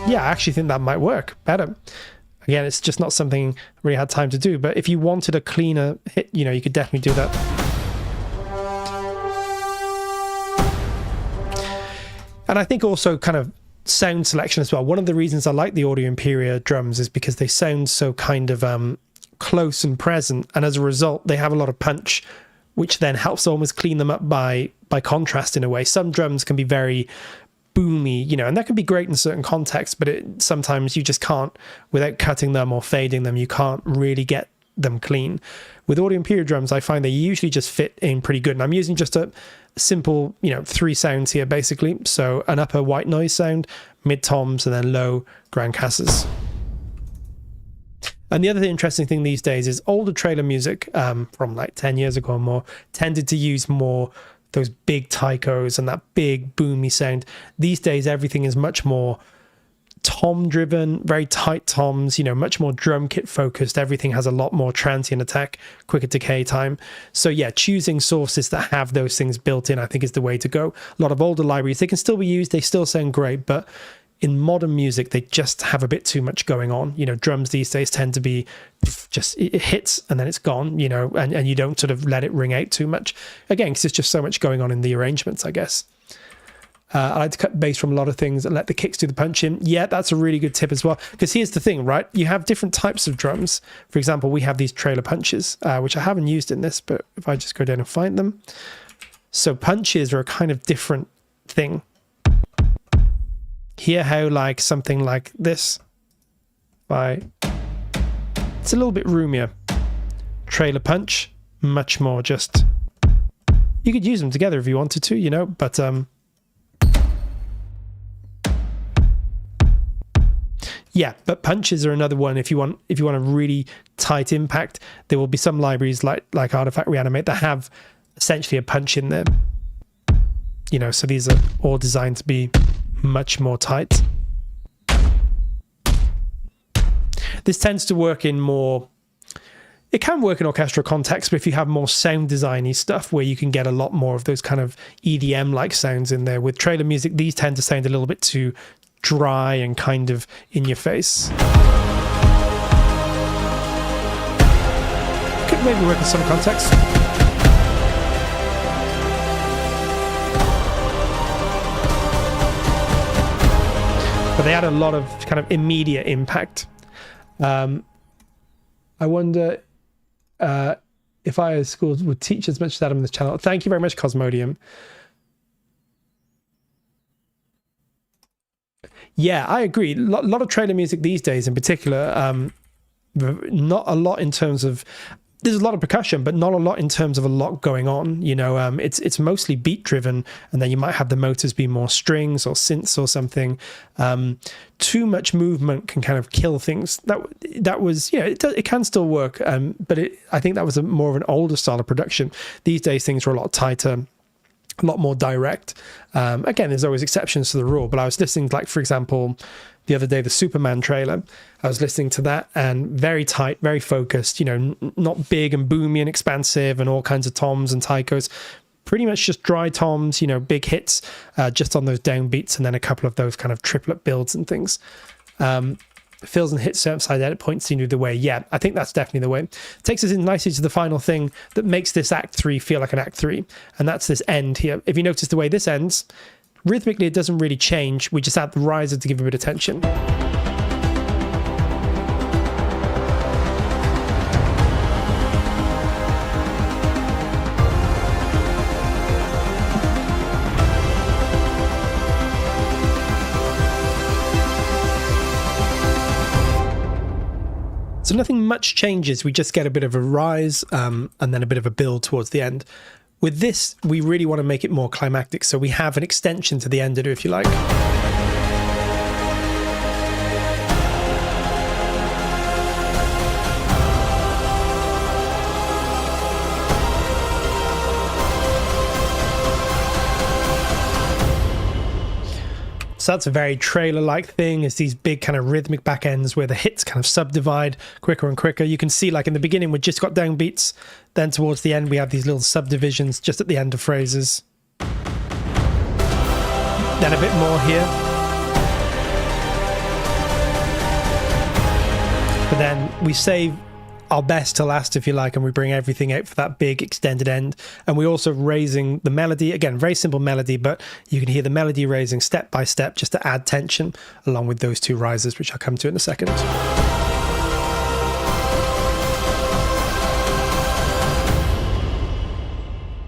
Yeah, I actually think that might work better. Again, it's just not something I really had time to do, but if you wanted a cleaner hit, you know, you could definitely do that. And I think also kind of sound selection as well. One of the reasons I like the Audio Imperia drums is because they sound so kind of close and present, and as a result, they have a lot of punch, which then helps almost clean them up by contrast in a way. Some drums can be very boomy, you know, and that can be great in certain contexts, but sometimes you just can't, without cutting them or fading them, you can't really get them clean. With Audio Imperia drums, I find they usually just fit in pretty good, and I'm using just a simple, you know, 3 sounds here basically. So an upper white noise sound, mid toms, and then low Grandcassers. And the other interesting thing these days is older trailer music from like 10 years ago or more tended to use more those big taikos and that big boomy sound. These days, everything is much more tom driven, very tight toms, you know, much more drum kit focused. Everything has a lot more transient attack, quicker decay time. So yeah, choosing sources that have those things built in, I think, is the way to go. A lot of older libraries, they can still be used, they still sound great, but in modern music, they just have a bit too much going on. You know, drums these days tend to be just, it hits and then it's gone, you know, and you don't sort of let it ring out too much. Again, because there's just so much going on in the arrangements, I guess. I like to cut bass from a lot of things and let the kicks do the punching. Yeah, that's a really good tip as well. Because here's the thing, right? You have different types of drums. For example, we have these trailer punches, which I haven't used in this, but if I just go down and find them. So punches are a kind of different thing. Hear how like something like this, it's a little bit roomier. Trailer punch, much more just, you could use them together if you wanted to, you know, but yeah, but punches are another one. If you want a really tight impact, there will be some libraries like Artifact Reanimate that have essentially a punch in there. You know, so these are all designed to be much more tight. This tends to work in more, it can work in orchestral context, but if you have more sound designy stuff where you can get a lot more of those kind of EDM-like sounds in there. With trailer music, these tend to sound a little bit too dry and kind of in your face. Could maybe work in some context. But they had a lot of kind of immediate impact. I wonder if I as schools would teach as much as that on this channel. Thank you very much, Cosmodium. Yeah, I agree. A lot of trailer music these days in particular, not a lot in terms of, there's a lot of percussion, but not a lot in terms of a lot going on. You know, it's mostly beat driven, and then you might have the motors be more strings or synths or something. Too much movement can kind of kill things. That was, you know, it can still work, but I think that was more of an older style of production. These days things are a lot tighter, a lot more direct. Again, there's always exceptions to the rule, but I was listening, like, for example, the other day, the Superman trailer, I was listening to that, and very tight, very focused, you know, not big and boomy and expansive and all kinds of toms and taikos, pretty much just dry toms, you know, big hits, just on those downbeats, and then a couple of those kind of triplet builds and things. Fills and hits certain side edit points seem to be the way. Yeah, I think that's definitely the way. It takes us in nicely to the final thing that makes this act 3 feel like an act 3, and that's this end here. If you notice the way this ends, rhythmically it doesn't really change. We just add the riser to give a bit of tension. So nothing much changes, we just get a bit of a rise and then a bit of a build towards the end. With this, we really want to make it more climactic, so we have an extension to the end of it, if you like. So that's a very trailer-like thing, is these big kind of rhythmic back ends where the hits kind of subdivide quicker and quicker. You can see, like in the beginning, we just got downbeats. Then towards the end, we have these little subdivisions just at the end of phrases. Then a bit more here. But then we save our best to last, if you like, and we bring everything out for that big extended end. And we're also raising the melody. Again, very simple melody, but you can hear the melody raising step by step just to add tension along with those two risers, which I'll come to in a second.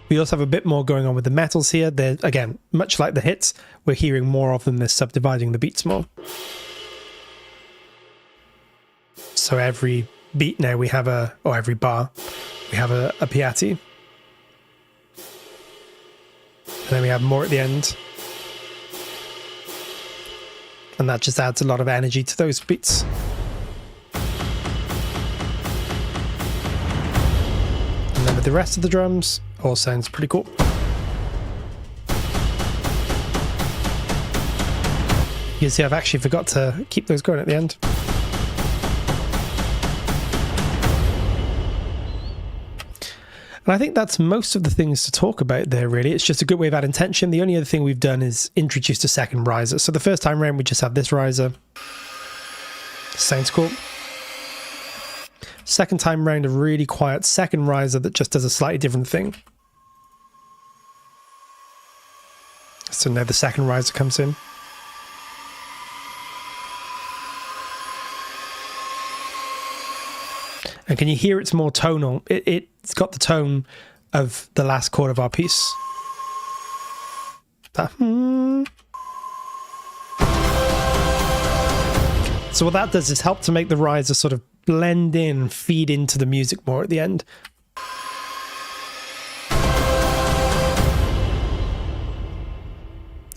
We also have a bit more going on with the metals here. They're, again, much like the hits, we're hearing more of them. They're subdividing the beats more. So every beat now we have or every bar, we have a piatti. And then we have more at the end. And that just adds a lot of energy to those beats. And then with the rest of the drums, all sounds pretty cool. You can see I've actually forgot to keep those going at the end. And I think that's most of the things to talk about there, really. It's just a good way of adding tension. The only other thing we've done is introduced a second riser. So the first time around, we just have this riser. Sounds cool. Second time around, a really quiet second riser that just does a slightly different thing. So now the second riser comes in. And can you hear it's more tonal? It's got the tone of the last chord of our piece. That, So what that does is help to make the riser sort of blend in, feed into the music more at the end.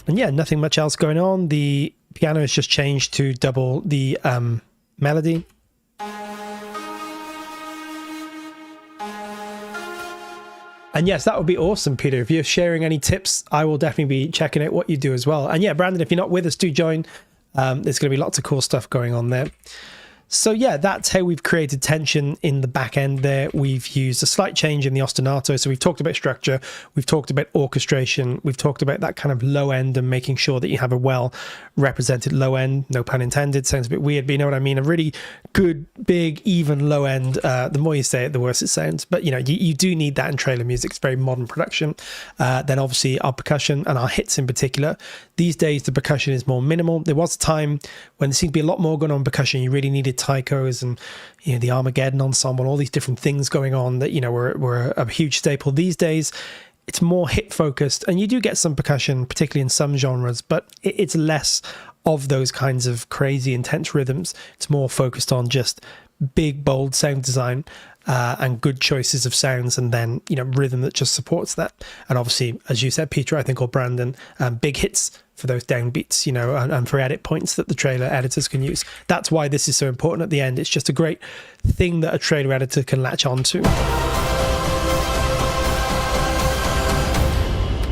And yeah, nothing much else going on. The piano has just changed to double the melody. And yes, that would be awesome, Peter. If you're sharing any tips, I will definitely be checking out what you do as well. And yeah, Brandon, if you're not with us, do join. There's going to be lots of cool stuff going on there. So yeah, that's how we've created tension in the back end there. We've used a slight change in the ostinato. So we've talked about structure, we've talked about orchestration, we've talked about that kind of low end and making sure that you have a well represented low end, no pun intended, sounds a bit weird, but you know what I mean, a really good, big, even low end. The more you say it, the worse it sounds. But you know, you do need that in trailer music. It's very modern production. Then obviously our percussion and our hits in particular. These days, the percussion is more minimal. There was a time when there seemed to be a lot more going on percussion. You really needed taikos and, you know, the Armageddon ensemble, all these different things going on that, you know, were a huge staple. These days, it's more hit focused, and you do get some percussion, particularly in some genres, but it's less of those kinds of crazy intense rhythms. It's more focused on just big, bold sound design and good choices of sounds, and then, you know, rhythm that just supports that. And obviously, as you said, Peter, I think, or Brandon, big hits for those downbeats, you know, and for edit points that the trailer editors can use. That's why this is so important at the end. It's just a great thing that a trailer editor can latch onto.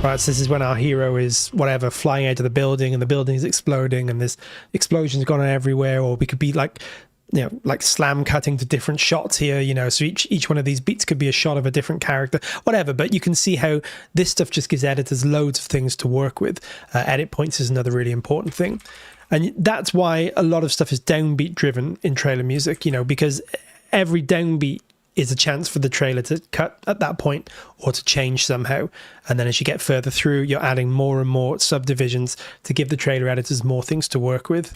Right, so this is when our hero is, whatever, flying out of the building and the building is exploding and there's explosions going on everywhere, or we could be like, you know, like slam cutting to different shots here, you know, so each one of these beats could be a shot of a different character, whatever. But you can see how this stuff just gives editors loads of things to work with. Edit points is another really important thing. And that's why a lot of stuff is downbeat driven in trailer music, you know, because every downbeat is a chance for the trailer to cut at that point or to change somehow. And then as you get further through, you're adding more and more subdivisions to give the trailer editors more things to work with.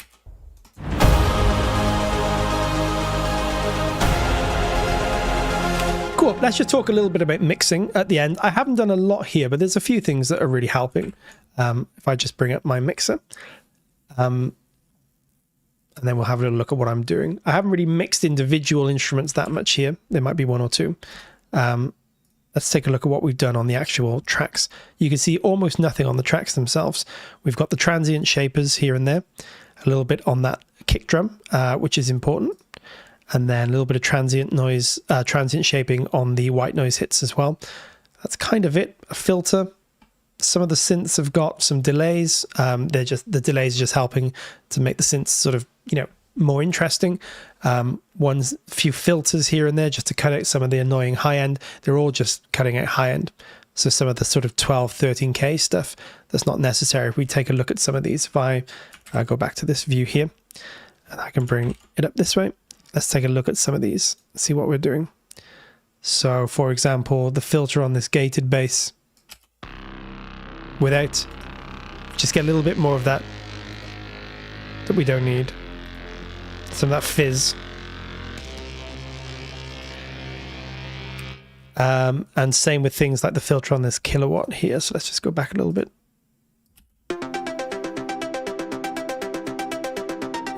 Cool. Let's just talk a little bit about mixing at the end. I haven't done a lot here, but there's a few things that are really helping. If I just bring up my mixer, and then we'll have a little look at what I'm doing. I haven't really mixed individual instruments that much here. There might be one or two. Let's take a look at what we've done on the actual tracks. You can see almost nothing on the tracks themselves. We've got the transient shapers here and there, a little bit on that kick drum, which is important. And then a little bit of transient noise, transient shaping on the white noise hits as well. That's kind of it. A filter. Some of the synths have got some delays. The delays are just helping to make the synths sort of, you know, more interesting. Few filters here and there just to cut out some of the annoying high end. They're all just cutting out high end. So some of the sort of 12, 13K stuff, that's not necessary. If we take a look at some of these, if I go back to this view here, and I can bring it up this way. Let's take a look at some of these, see what we're doing. So, for example, the filter on this gated bass, without, just get a little bit more of that we don't need. Some of that fizz. And same with things like the filter on this kilowatt here. So let's just go back a little bit.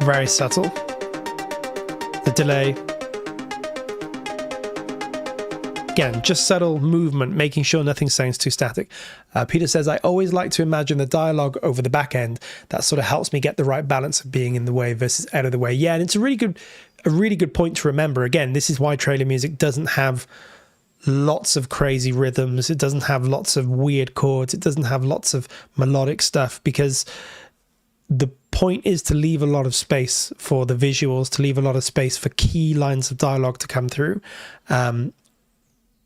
Very subtle. The delay. Again, just subtle movement, making sure nothing sounds too static. Peter says, I always like to imagine the dialogue over the back end. That sort of helps me get the right balance of being in the way versus out of the way. Yeah, and it's a really good point to remember. Again, this is why trailer music doesn't have lots of crazy rhythms. It doesn't have lots of weird chords. It doesn't have lots of melodic stuff, because the point is to leave a lot of space for the visuals, to leave a lot of space for key lines of dialogue to come through.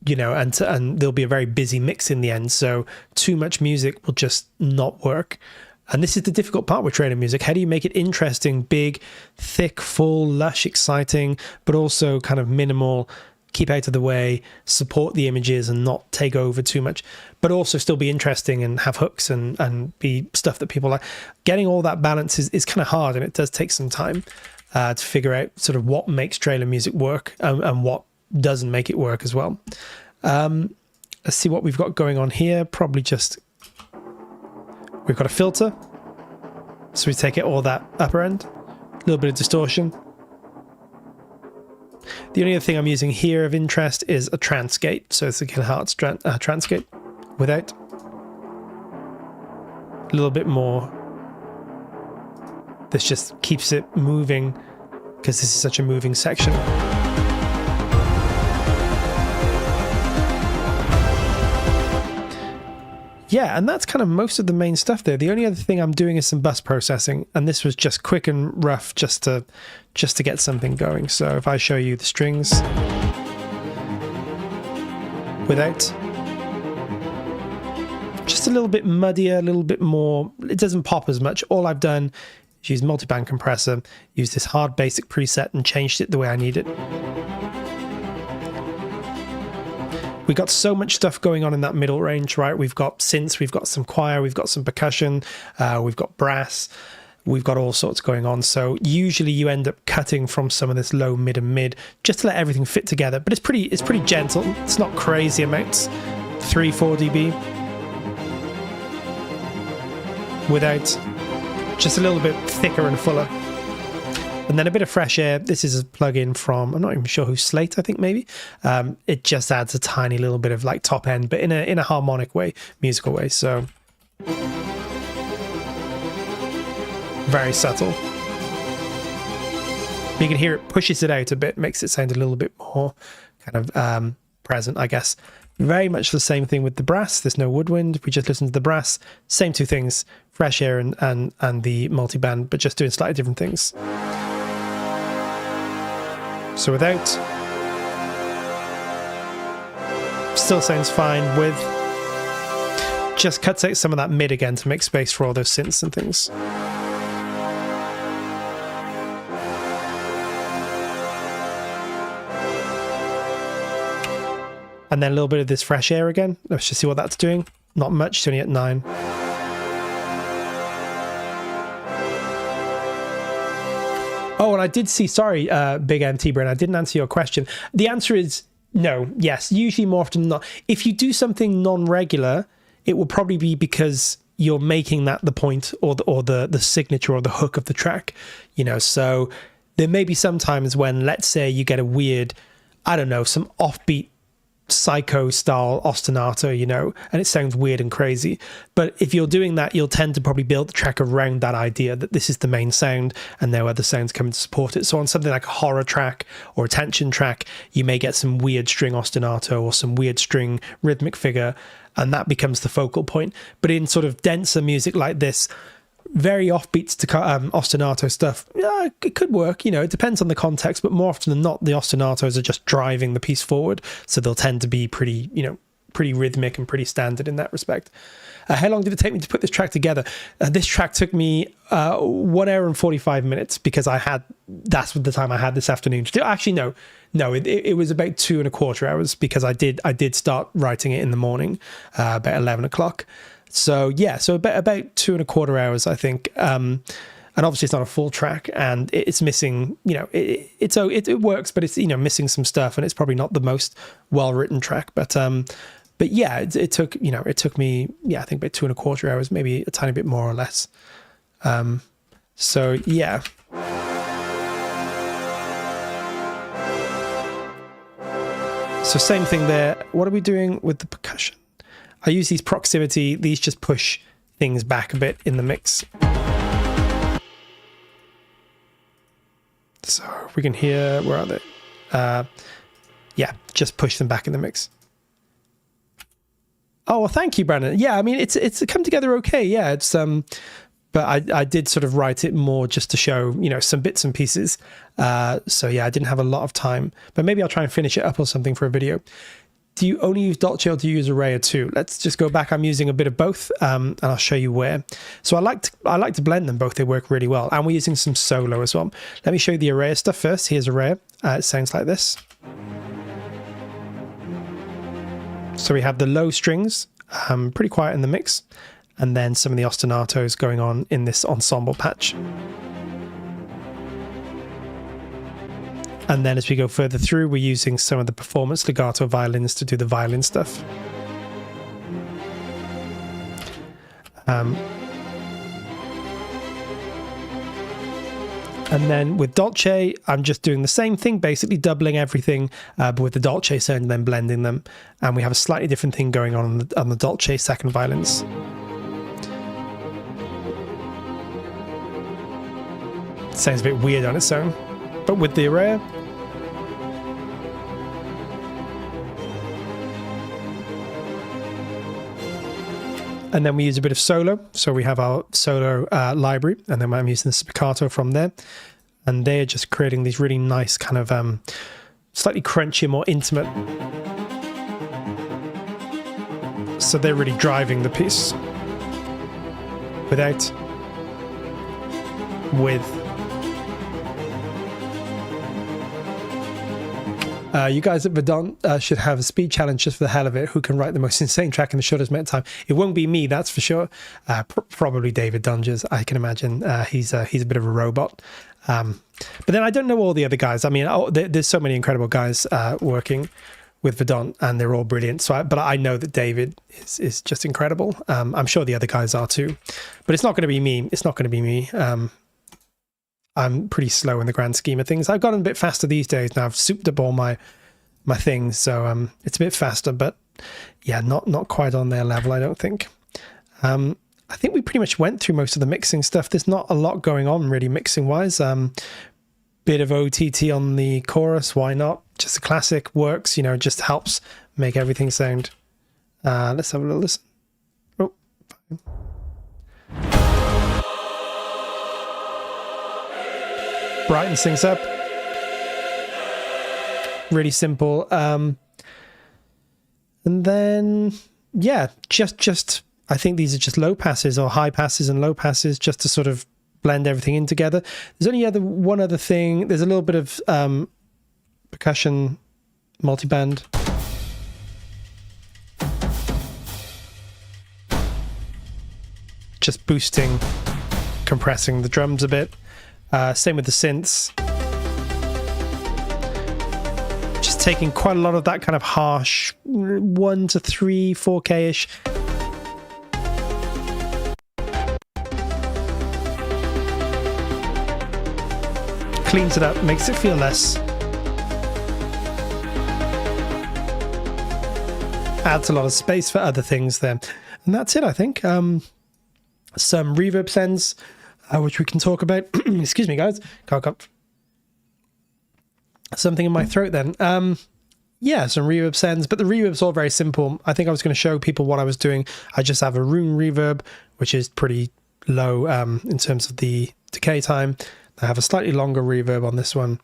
You know, and there'll be a very busy mix in the end. So too much music will just not work. And this is the difficult part with trailer music. How do you make it interesting, big, thick, full, lush, exciting, but also kind of minimal, keep out of the way, support the images and not take over too much, but also still be interesting and have hooks and be stuff that people like. Getting all that balance is kind of hard, and it does take some time to figure out sort of what makes trailer music work and what doesn't make it work as well. Let's see what we've got going on here. Probably just We've got a filter. So we take it all that upper end. A little bit of distortion. The only other thing I'm using here of interest is a transgate. So it's a kilohertz transgate without. A little bit more. This just keeps it moving because this is such a moving section. Yeah, and that's kind of most of the main stuff there. The only other thing I'm doing is some bus processing, and this was just quick and rough just to get something going. So if I show you the strings without, just a little bit muddier, a little bit more, it doesn't pop as much. All I've done is use multiband compressor, use this hard basic preset and changed it the way I need it. We got so much stuff going on in that middle range, right? We've got synths, we've got some choir, we've got some percussion, we've got brass, we've got all sorts going on. So usually you end up cutting from some of this low, mid, and mid just to let everything fit together. But it's pretty gentle. It's not crazy amounts. 3-4 dB without, just a little bit thicker and fuller. And then a bit of fresh air. This is a plug-in from, I'm not even sure who, Slate, I think maybe. It just adds a tiny little bit of like top end, but in a harmonic way, musical way. So very subtle. You can hear it pushes it out a bit, makes it sound a little bit more kind of present, I guess. Very much the same thing with the brass. There's no woodwind. We just listen to the brass. Same two things, fresh air and the multiband, but just doing slightly different things. So without, still sounds fine. With, just cuts out some of that mid again to make space for all those synths and things. And then a little bit of this fresh air again. Let's just see what that's doing. Not much, it's only at 9. Oh, and I did see, sorry, Big MT Brain, I didn't answer your question. The answer is no, yes, usually more often than not. If you do something non-regular, it will probably be because you're making that the point or the signature or the hook of the track, you know. So there may be some times when, let's say you get a weird, I don't know, some offbeat psycho style ostinato, you know, and it sounds weird and crazy. But if you're doing that, you'll tend to probably build the track around that idea that this is the main sound and no other sounds coming to support it. So on something like a horror track or a tension track, you may get some weird string ostinato or some weird string rhythmic figure, and that becomes the focal point. But in sort of denser music like this, very offbeat to ostinato stuff, yeah, it could work, you know, it depends on the context, but more often than not, the ostinatos are just driving the piece forward, so they'll tend to be pretty, you know, pretty rhythmic and pretty standard in that respect. How long did it take me to put this track together? This track took me 1 hour and 45 minutes because that's the time I had this afternoon to do. Actually, no, it was about 2.25 hours because I did start writing it in the morning, about 11 o'clock. So yeah, so about 2.25 hours, I think. And obviously it's not a full track, and it's missing, you know, it works, but it's, you know, missing some stuff, and it's probably not the most well-written track. But yeah, it took me, yeah, I think about 2.25 hours, maybe a tiny bit more or less. So yeah. So same thing there. What are we doing with the percussion? I use these proximity, these just push things back a bit in the mix. So we can hear, where are they? Yeah, just push them back in the mix. Oh, well, thank you, Brandon. Yeah, I mean, it's come together okay. Yeah, it's but I did sort of write it more just to show, you know, some bits and pieces. So yeah, I didn't have a lot of time, but maybe I'll try and finish it up or something for a video. Do you only use Dolce or do you use Araya too? Let's just go back. I'm using a bit of both, and I'll show you where. So I like to blend them both. They work really well, and we're using some solo as well. Let me show you the Araya stuff first. Here's Araya. It sounds like this. So we have the low strings, pretty quiet in the mix, and then some of the ostinatos going on in this ensemble patch. And then as we go further through, we're using some of the performance legato violins to do the violin stuff. And then with Dolce, I'm just doing the same thing, basically doubling everything, but with the Dolce sound and then blending them. And we have a slightly different thing going on the Dolce second violins. It sounds a bit weird on its own, but with the array. And then we use a bit of solo. So we have our solo library, and then I'm using the spiccato from there. And they're just creating these really nice kind of slightly crunchier, more intimate. So they're really driving the piece with. You guys at Verdant should have a speed challenge just for the hell of it. Who can write the most insane track in the shortest amount of time? It won't be me, that's for sure. Probably David Dunges, I can imagine. He's a bit of a robot. But then I don't know all the other guys. I mean, there's so many incredible guys working with Verdant, and they're all brilliant. But I know that David is just incredible. I'm sure the other guys are too. But it's not going to be me. It's not going to be me. I'm pretty slow in the grand scheme of things. I've gotten a bit faster these days now. I've souped up all my things, so it's a bit faster, but yeah, not quite on their level, I don't think. I think we pretty much went through most of the mixing stuff. There's not a lot going on really mixing wise. Bit of OTT on the chorus, why not? Just a classic, works, you know, just helps make everything sound. Let's have a little listen. Oh, fine. Brightens things up. Really simple. And then, yeah, just I think these are just low passes or high passes and low passes just to sort of blend everything in together. There's only one other thing. There's a little bit of percussion multiband. Just boosting, compressing the drums a bit. Same with the synths. Just taking quite a lot of that kind of harsh 1 to 3, 4K-ish. Cleans it up, makes it feel less. Adds a lot of space for other things there. And that's it, I think. Some reverb sends, which we can talk about. Excuse me, guys. Can't got something in my throat then. Yeah, some reverb sends, but the reverb's all very simple. I think I was going to show people what I was doing. I just have a room reverb, which is pretty low in terms of the decay time. I have a slightly longer reverb on this one,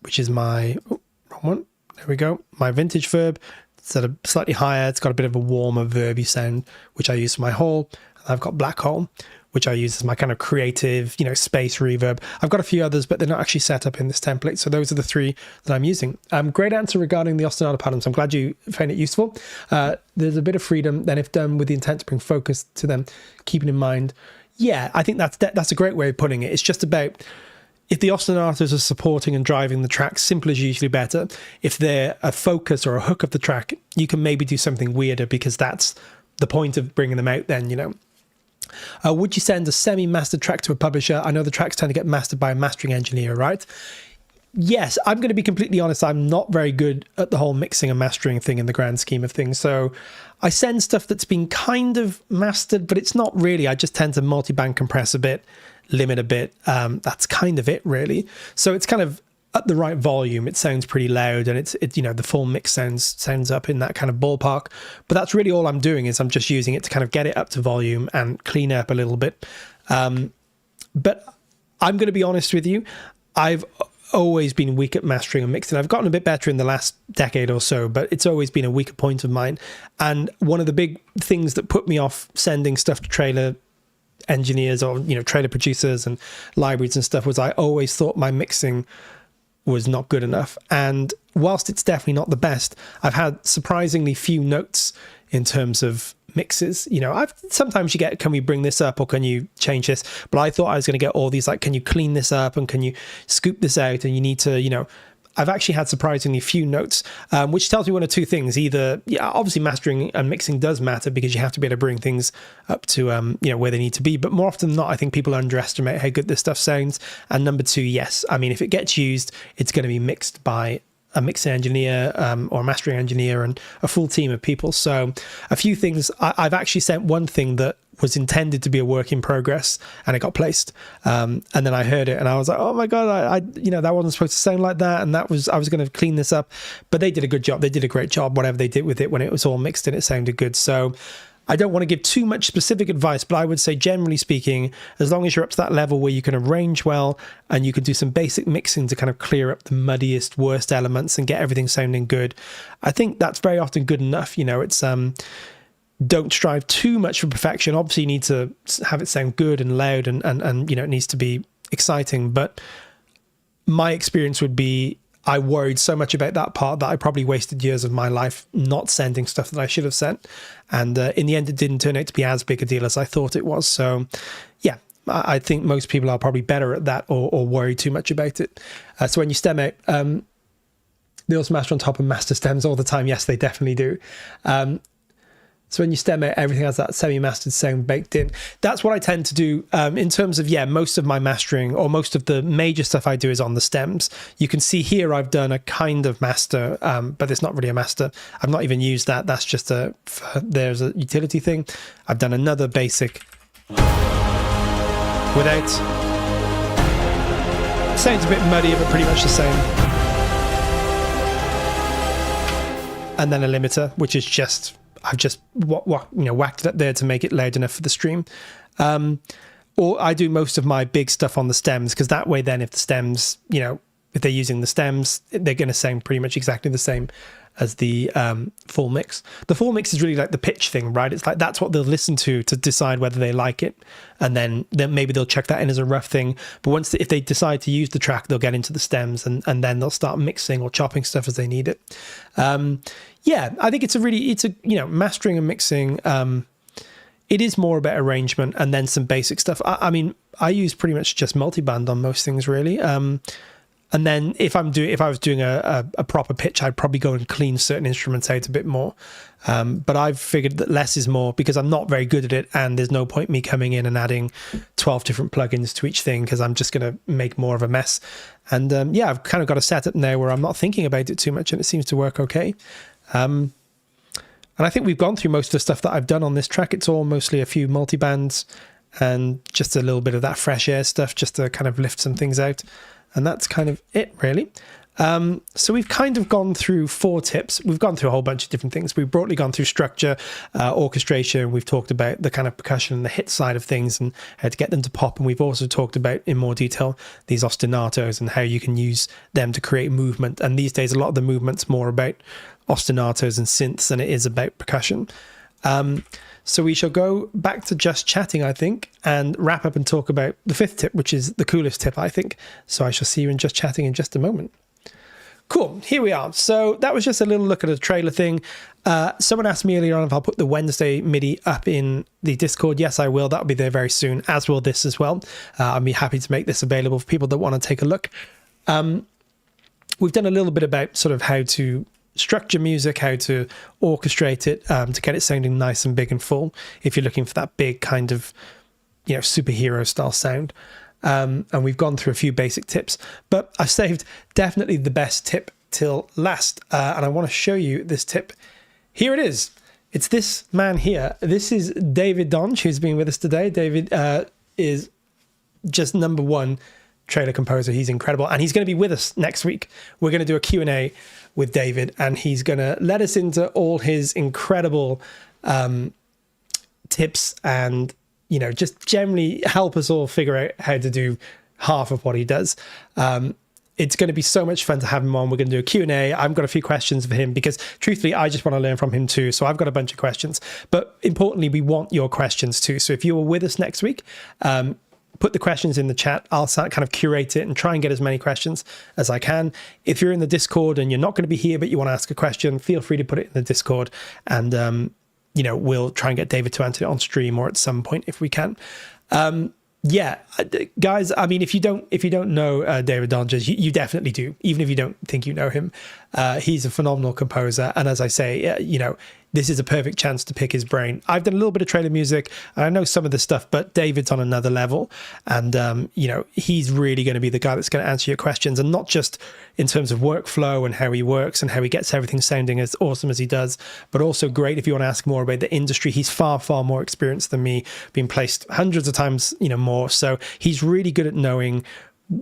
which is my... Oh, wrong one. There we go. My vintage verb. It's at a slightly higher. It's got a bit of a warmer verby sound, which I use for my hole. And I've got Black Hole, which I use as my kind of creative, you know, space reverb. I've got a few others, but they're not actually set up in this template. So those are the three that I'm using. Great answer regarding the ostinato patterns. I'm glad you found it useful. There's a bit of freedom. Then if done with the intent to bring focus to them, keeping in mind, yeah, I think that's a great way of putting it. It's just about, if the ostinatos are supporting and driving the track, simple is usually better. If they're a focus or a hook of the track, you can maybe do something weirder because that's the point of bringing them out then, you know. Would you send a semi-mastered track to a publisher? I know the tracks tend to get mastered by a mastering engineer, right? Yes, I'm going to be completely honest. I'm not very good at the whole mixing and mastering thing in the grand scheme of things. So I send stuff that's been kind of mastered, but it's not really. I just tend to multi-band compress a bit, limit a bit. That's kind of it, really. So it's kind of at the right volume. It sounds pretty loud, and it's you know, the full mix sounds up in that kind of ballpark. But that's really all I'm doing, is I'm just using it to kind of get it up to volume and clean up a little bit. But I'm going to be honest with you. I've always been weak at mastering and mixing. I've gotten a bit better in the last decade or so, but it's always been a weaker point of mine. And one of the big things that put me off sending stuff to trailer engineers or, you know, trailer producers and libraries and stuff was I always thought my mixing was not good enough. And whilst it's definitely not the best, I've had surprisingly few notes in terms of mixes. You know, sometimes you get, can we bring this up or can you change this? But I thought I was going to get all these, like, can you clean this up and can you scoop this out? And you need to, you know, I've actually had surprisingly few notes, which tells me one of two things. Either, yeah, obviously mastering and mixing does matter because you have to be able to bring things up to, where they need to be. But more often than not, I think people underestimate how good this stuff sounds. And number two, yes, I mean, if it gets used, it's going to be mixed by a mixing engineer or a mastering engineer and a full team of people. So a few things. I've actually sent one thing that was intended to be a work in progress and it got placed. And then I heard it and I was like, oh my God, I that wasn't supposed to sound like that. And I was going to clean this up, but they did a good job. They did a great job, whatever they did with it when it was all mixed and it sounded good. So I don't want to give too much specific advice, but I would say generally speaking, as long as you're up to that level where you can arrange well and you can do some basic mixing to kind of clear up the muddiest, worst elements and get everything sounding good, I think that's very often good enough. It's don't strive too much for perfection. Obviously you need to have it sound good and loud and it needs to be exciting. But my experience would be I worried so much about that part that I probably wasted years of my life not sending stuff that I should have sent. And in the end, it didn't turn out to be as big a deal as I thought it was. So yeah, I think most people are probably better at that or worry too much about it. So when you stem out, they also master on top of master stems all the time. Yes, they definitely do. So when you stem out, everything has that semi-mastered sound baked in. That's what I tend to do in terms of, most of my mastering or most of the major stuff I do is on the stems. You can see here I've done a kind of master, but it's not really a master. I've not even used that. That's just there's a utility thing. I've done another basic without. Sounds a bit muddy, but pretty much the same. And then a limiter, which is just... I've just whacked it up there to make it loud enough for the stream. Or I do most of my big stuff on the stems because that way then if the stems, if they're using the stems, they're going to sound pretty much exactly the same as the full mix. The full mix is really like the pitch thing, right? It's like that's what they'll listen to decide whether they like it. And then maybe they'll check that in as a rough thing. But if they decide to use the track, they'll get into the stems and then they'll start mixing or chopping stuff as they need it. I think it's mastering and mixing. It is more about arrangement and then some basic stuff. I mean, I use pretty much just multiband on most things really. And then if I was doing a proper pitch, I'd probably go and clean certain instruments out a bit more. But I've figured that less is more because I'm not very good at it, and there's no point me coming in and adding 12 different plugins to each thing because I'm just going to make more of a mess. And I've kind of got a setup now where I'm not thinking about it too much, and it seems to work okay. And I think we've gone through most of the stuff that I've done on this track. It's all mostly a few multibands and just a little bit of that fresh air stuff just to kind of lift some things out. And that's kind of it, really. So we've kind of gone through 4 tips. We've gone through a whole bunch of different things. We've broadly gone through structure, orchestration. We've talked about the kind of percussion and the hit side of things and how to get them to pop. And we've also talked about in more detail these ostinatos and how you can use them to create movement. And these days, a lot of the movement's more about ostinatos and synths than it is about percussion. So we shall go back to just chatting, I think, and wrap up and talk about the 5th tip, which is the coolest tip, I think. So I shall see you in just chatting in just a moment. Cool, here we are. So that was just a little look at a trailer thing. Someone asked me earlier on if I'll put the Wednesday MIDI up in the Discord. Yes, I will. That'll be there very soon, as will this as well. I'll be happy to make this available for people that want to take a look. We've done a little bit about sort of how to structure music, how to orchestrate it to get it sounding nice and big and full if you're looking for that big kind of superhero style sound. And we've gone through a few basic tips, but I've saved definitely the best tip till last, and I want to show you this tip. Here it is. It's this man here. This is David Donch, who's been with us today. David is just #1 trailer composer. He's incredible, and he's going to be with us next week. We're going to do a Q&A with David, and he's going to let us into all his incredible tips and just generally help us all figure out how to do half of what he does. It's going to be so much fun to have him on. We're going to do a Q&A. I've got a few questions for him because truthfully, I just want to learn from him too. So I've got a bunch of questions, but importantly, we want your questions too. So if you are with us next week, put the questions in the chat. I'll kind of curate it and try and get as many questions as I can. If you're in the Discord and you're not going to be here, but you want to ask a question, feel free to put it in the Discord, and we'll try and get David to answer it on stream or at some point if we can. Yeah, guys, I mean, if you don't know David Donges, you definitely do, even if you don't think you know him. He's a phenomenal composer, and as I say, this is a perfect chance to pick his brain. I've done a little bit of trailer music, and I know some of the stuff, but David's on another level, and he's really going to be the guy that's going to answer your questions, and not just in terms of workflow and how he works and how he gets everything sounding as awesome as he does, but also great if you want to ask more about the industry. He's far more experienced than me, been placed hundreds of times, more. So he's really good at knowing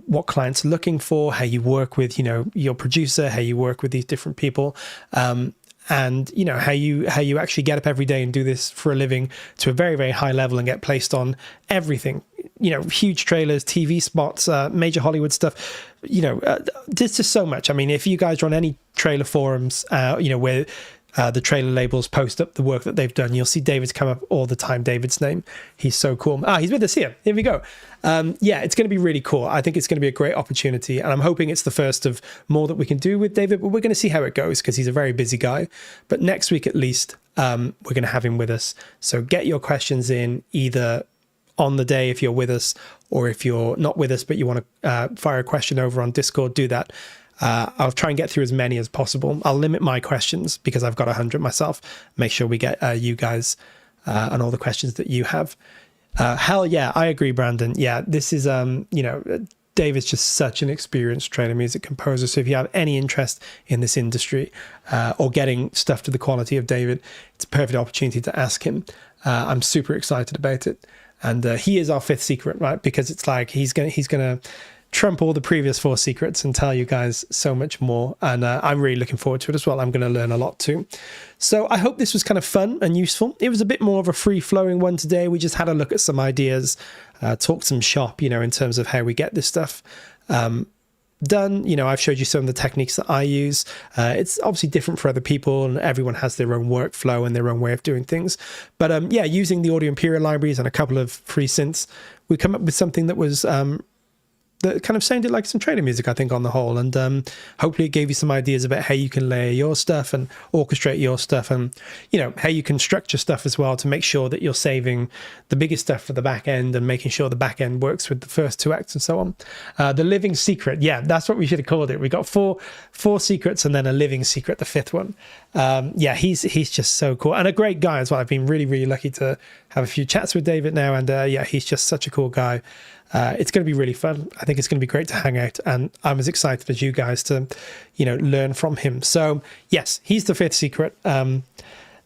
what clients are looking for, how you work with, your producer, how you work with these different people. And how you actually get up every day and do this for a living to a very, very high level and get placed on everything, huge trailers, TV spots, major Hollywood stuff, there's just so much. I mean, if you guys are on any trailer forums, where the trailer labels post up the work that they've done, you'll see David's come up all the time. David's name, he's so cool. He's with us here. Here we go. It's going to be really cool. I think it's going to be a great opportunity, and I'm hoping it's the first of more that we can do with David, but we're going to see how it goes because he's a very busy guy. But next week at least, we're going to have him with us. So get your questions in either on the day if you're with us, or if you're not with us but you want to fire a question over on Discord, do that. I'll try and get through as many as possible. I'll limit my questions because I've got 100 myself. Make sure we get you guys and all the questions that you have. Hell yeah, I agree, Brandon. Yeah, this is, David's just such an experienced trailer music composer. So if you have any interest in this industry or getting stuff to the quality of David, it's a perfect opportunity to ask him. I'm super excited about it. And he is our fifth secret, right? Because it's like he's gonna trump all the previous four secrets and tell you guys so much more, and I'm really looking forward to it as well. I'm going to learn a lot too. So I hope this was kind of fun and useful. It was a bit more of a free-flowing one today. We just had a look at some ideas, talked some shop, in terms of how we get this stuff done. I've showed you some of the techniques that I use. It's obviously different for other people, and everyone has their own workflow and their own way of doing things. But using the Audio Imperia libraries and a couple of free synths, we come up with something that was that kind of sounded like some trailer music, I think, on the whole. And hopefully it gave you some ideas about how you can layer your stuff and orchestrate your stuff, and, how you can structure stuff as well to make sure that you're saving the biggest stuff for the back end and making sure the back end works with the first two acts and so on. The living secret. Yeah, that's what we should have called it. We got four secrets and then a living secret, the fifth one. He's just so cool and a great guy as well. I've been really, really lucky to have a few chats with David now. And he's just such a cool guy. It's going to be really fun. I think it's going to be great to hang out, and I'm as excited as you guys to, learn from him. So yes, he's the fifth secret, and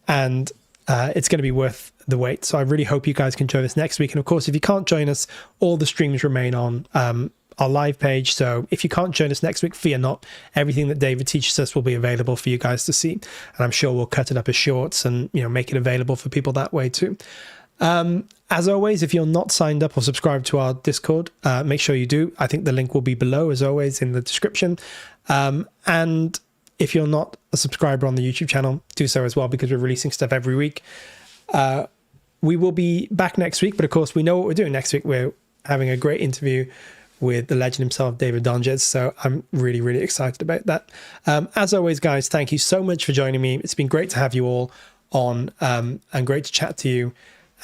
it's going to be worth the wait. So I really hope you guys can join us next week. And of course, if you can't join us, all the streams remain on our live page. So if you can't join us next week, fear not. Everything that David teaches us will be available for you guys to see, and I'm sure we'll cut it up as shorts and make it available for people that way too. As always, if you're not signed up or subscribed to our Discord, make sure you do. I think the link will be below, as always, in the description. And if you're not a subscriber on the YouTube channel, do so as well, because we're releasing stuff every week. We will be back next week, but of course, we know what we're doing next week. We're having a great interview with the legend himself, David Donges. So I'm really, really excited about that. As always, guys, thank you so much for joining me. It's been great to have you all on, and great to chat to you.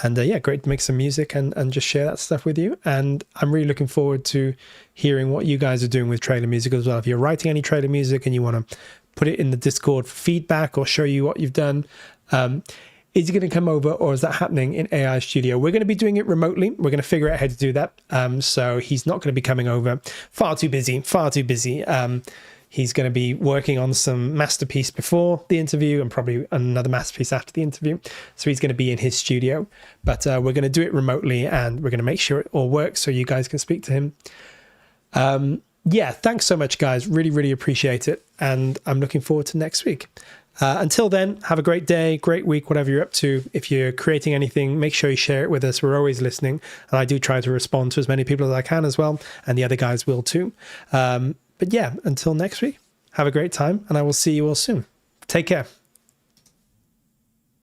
And great to make some music and just share that stuff with you. And I'm really looking forward to hearing what you guys are doing with trailer music as well. If you're writing any trailer music and you want to put it in the Discord for feedback or show you what you've done, is he going to come over, or is that happening in AI Studio? We're going to be doing it remotely. We're going to figure out how to do that. So he's not going to be coming over. Far too busy. He's going to be working on some masterpiece before the interview and probably another masterpiece after the interview. So he's going to be in his studio, but we're going to do it remotely, and we're going to make sure it all works so you guys can speak to him. Thanks so much, guys. Really, really appreciate it. And I'm looking forward to next week. Until then, have a great day, great week, whatever you're up to. If you're creating anything, make sure you share it with us. We're always listening. And I do try to respond to as many people as I can as well. And the other guys will too. But until next week, have a great time, and I will see you all soon. Take care.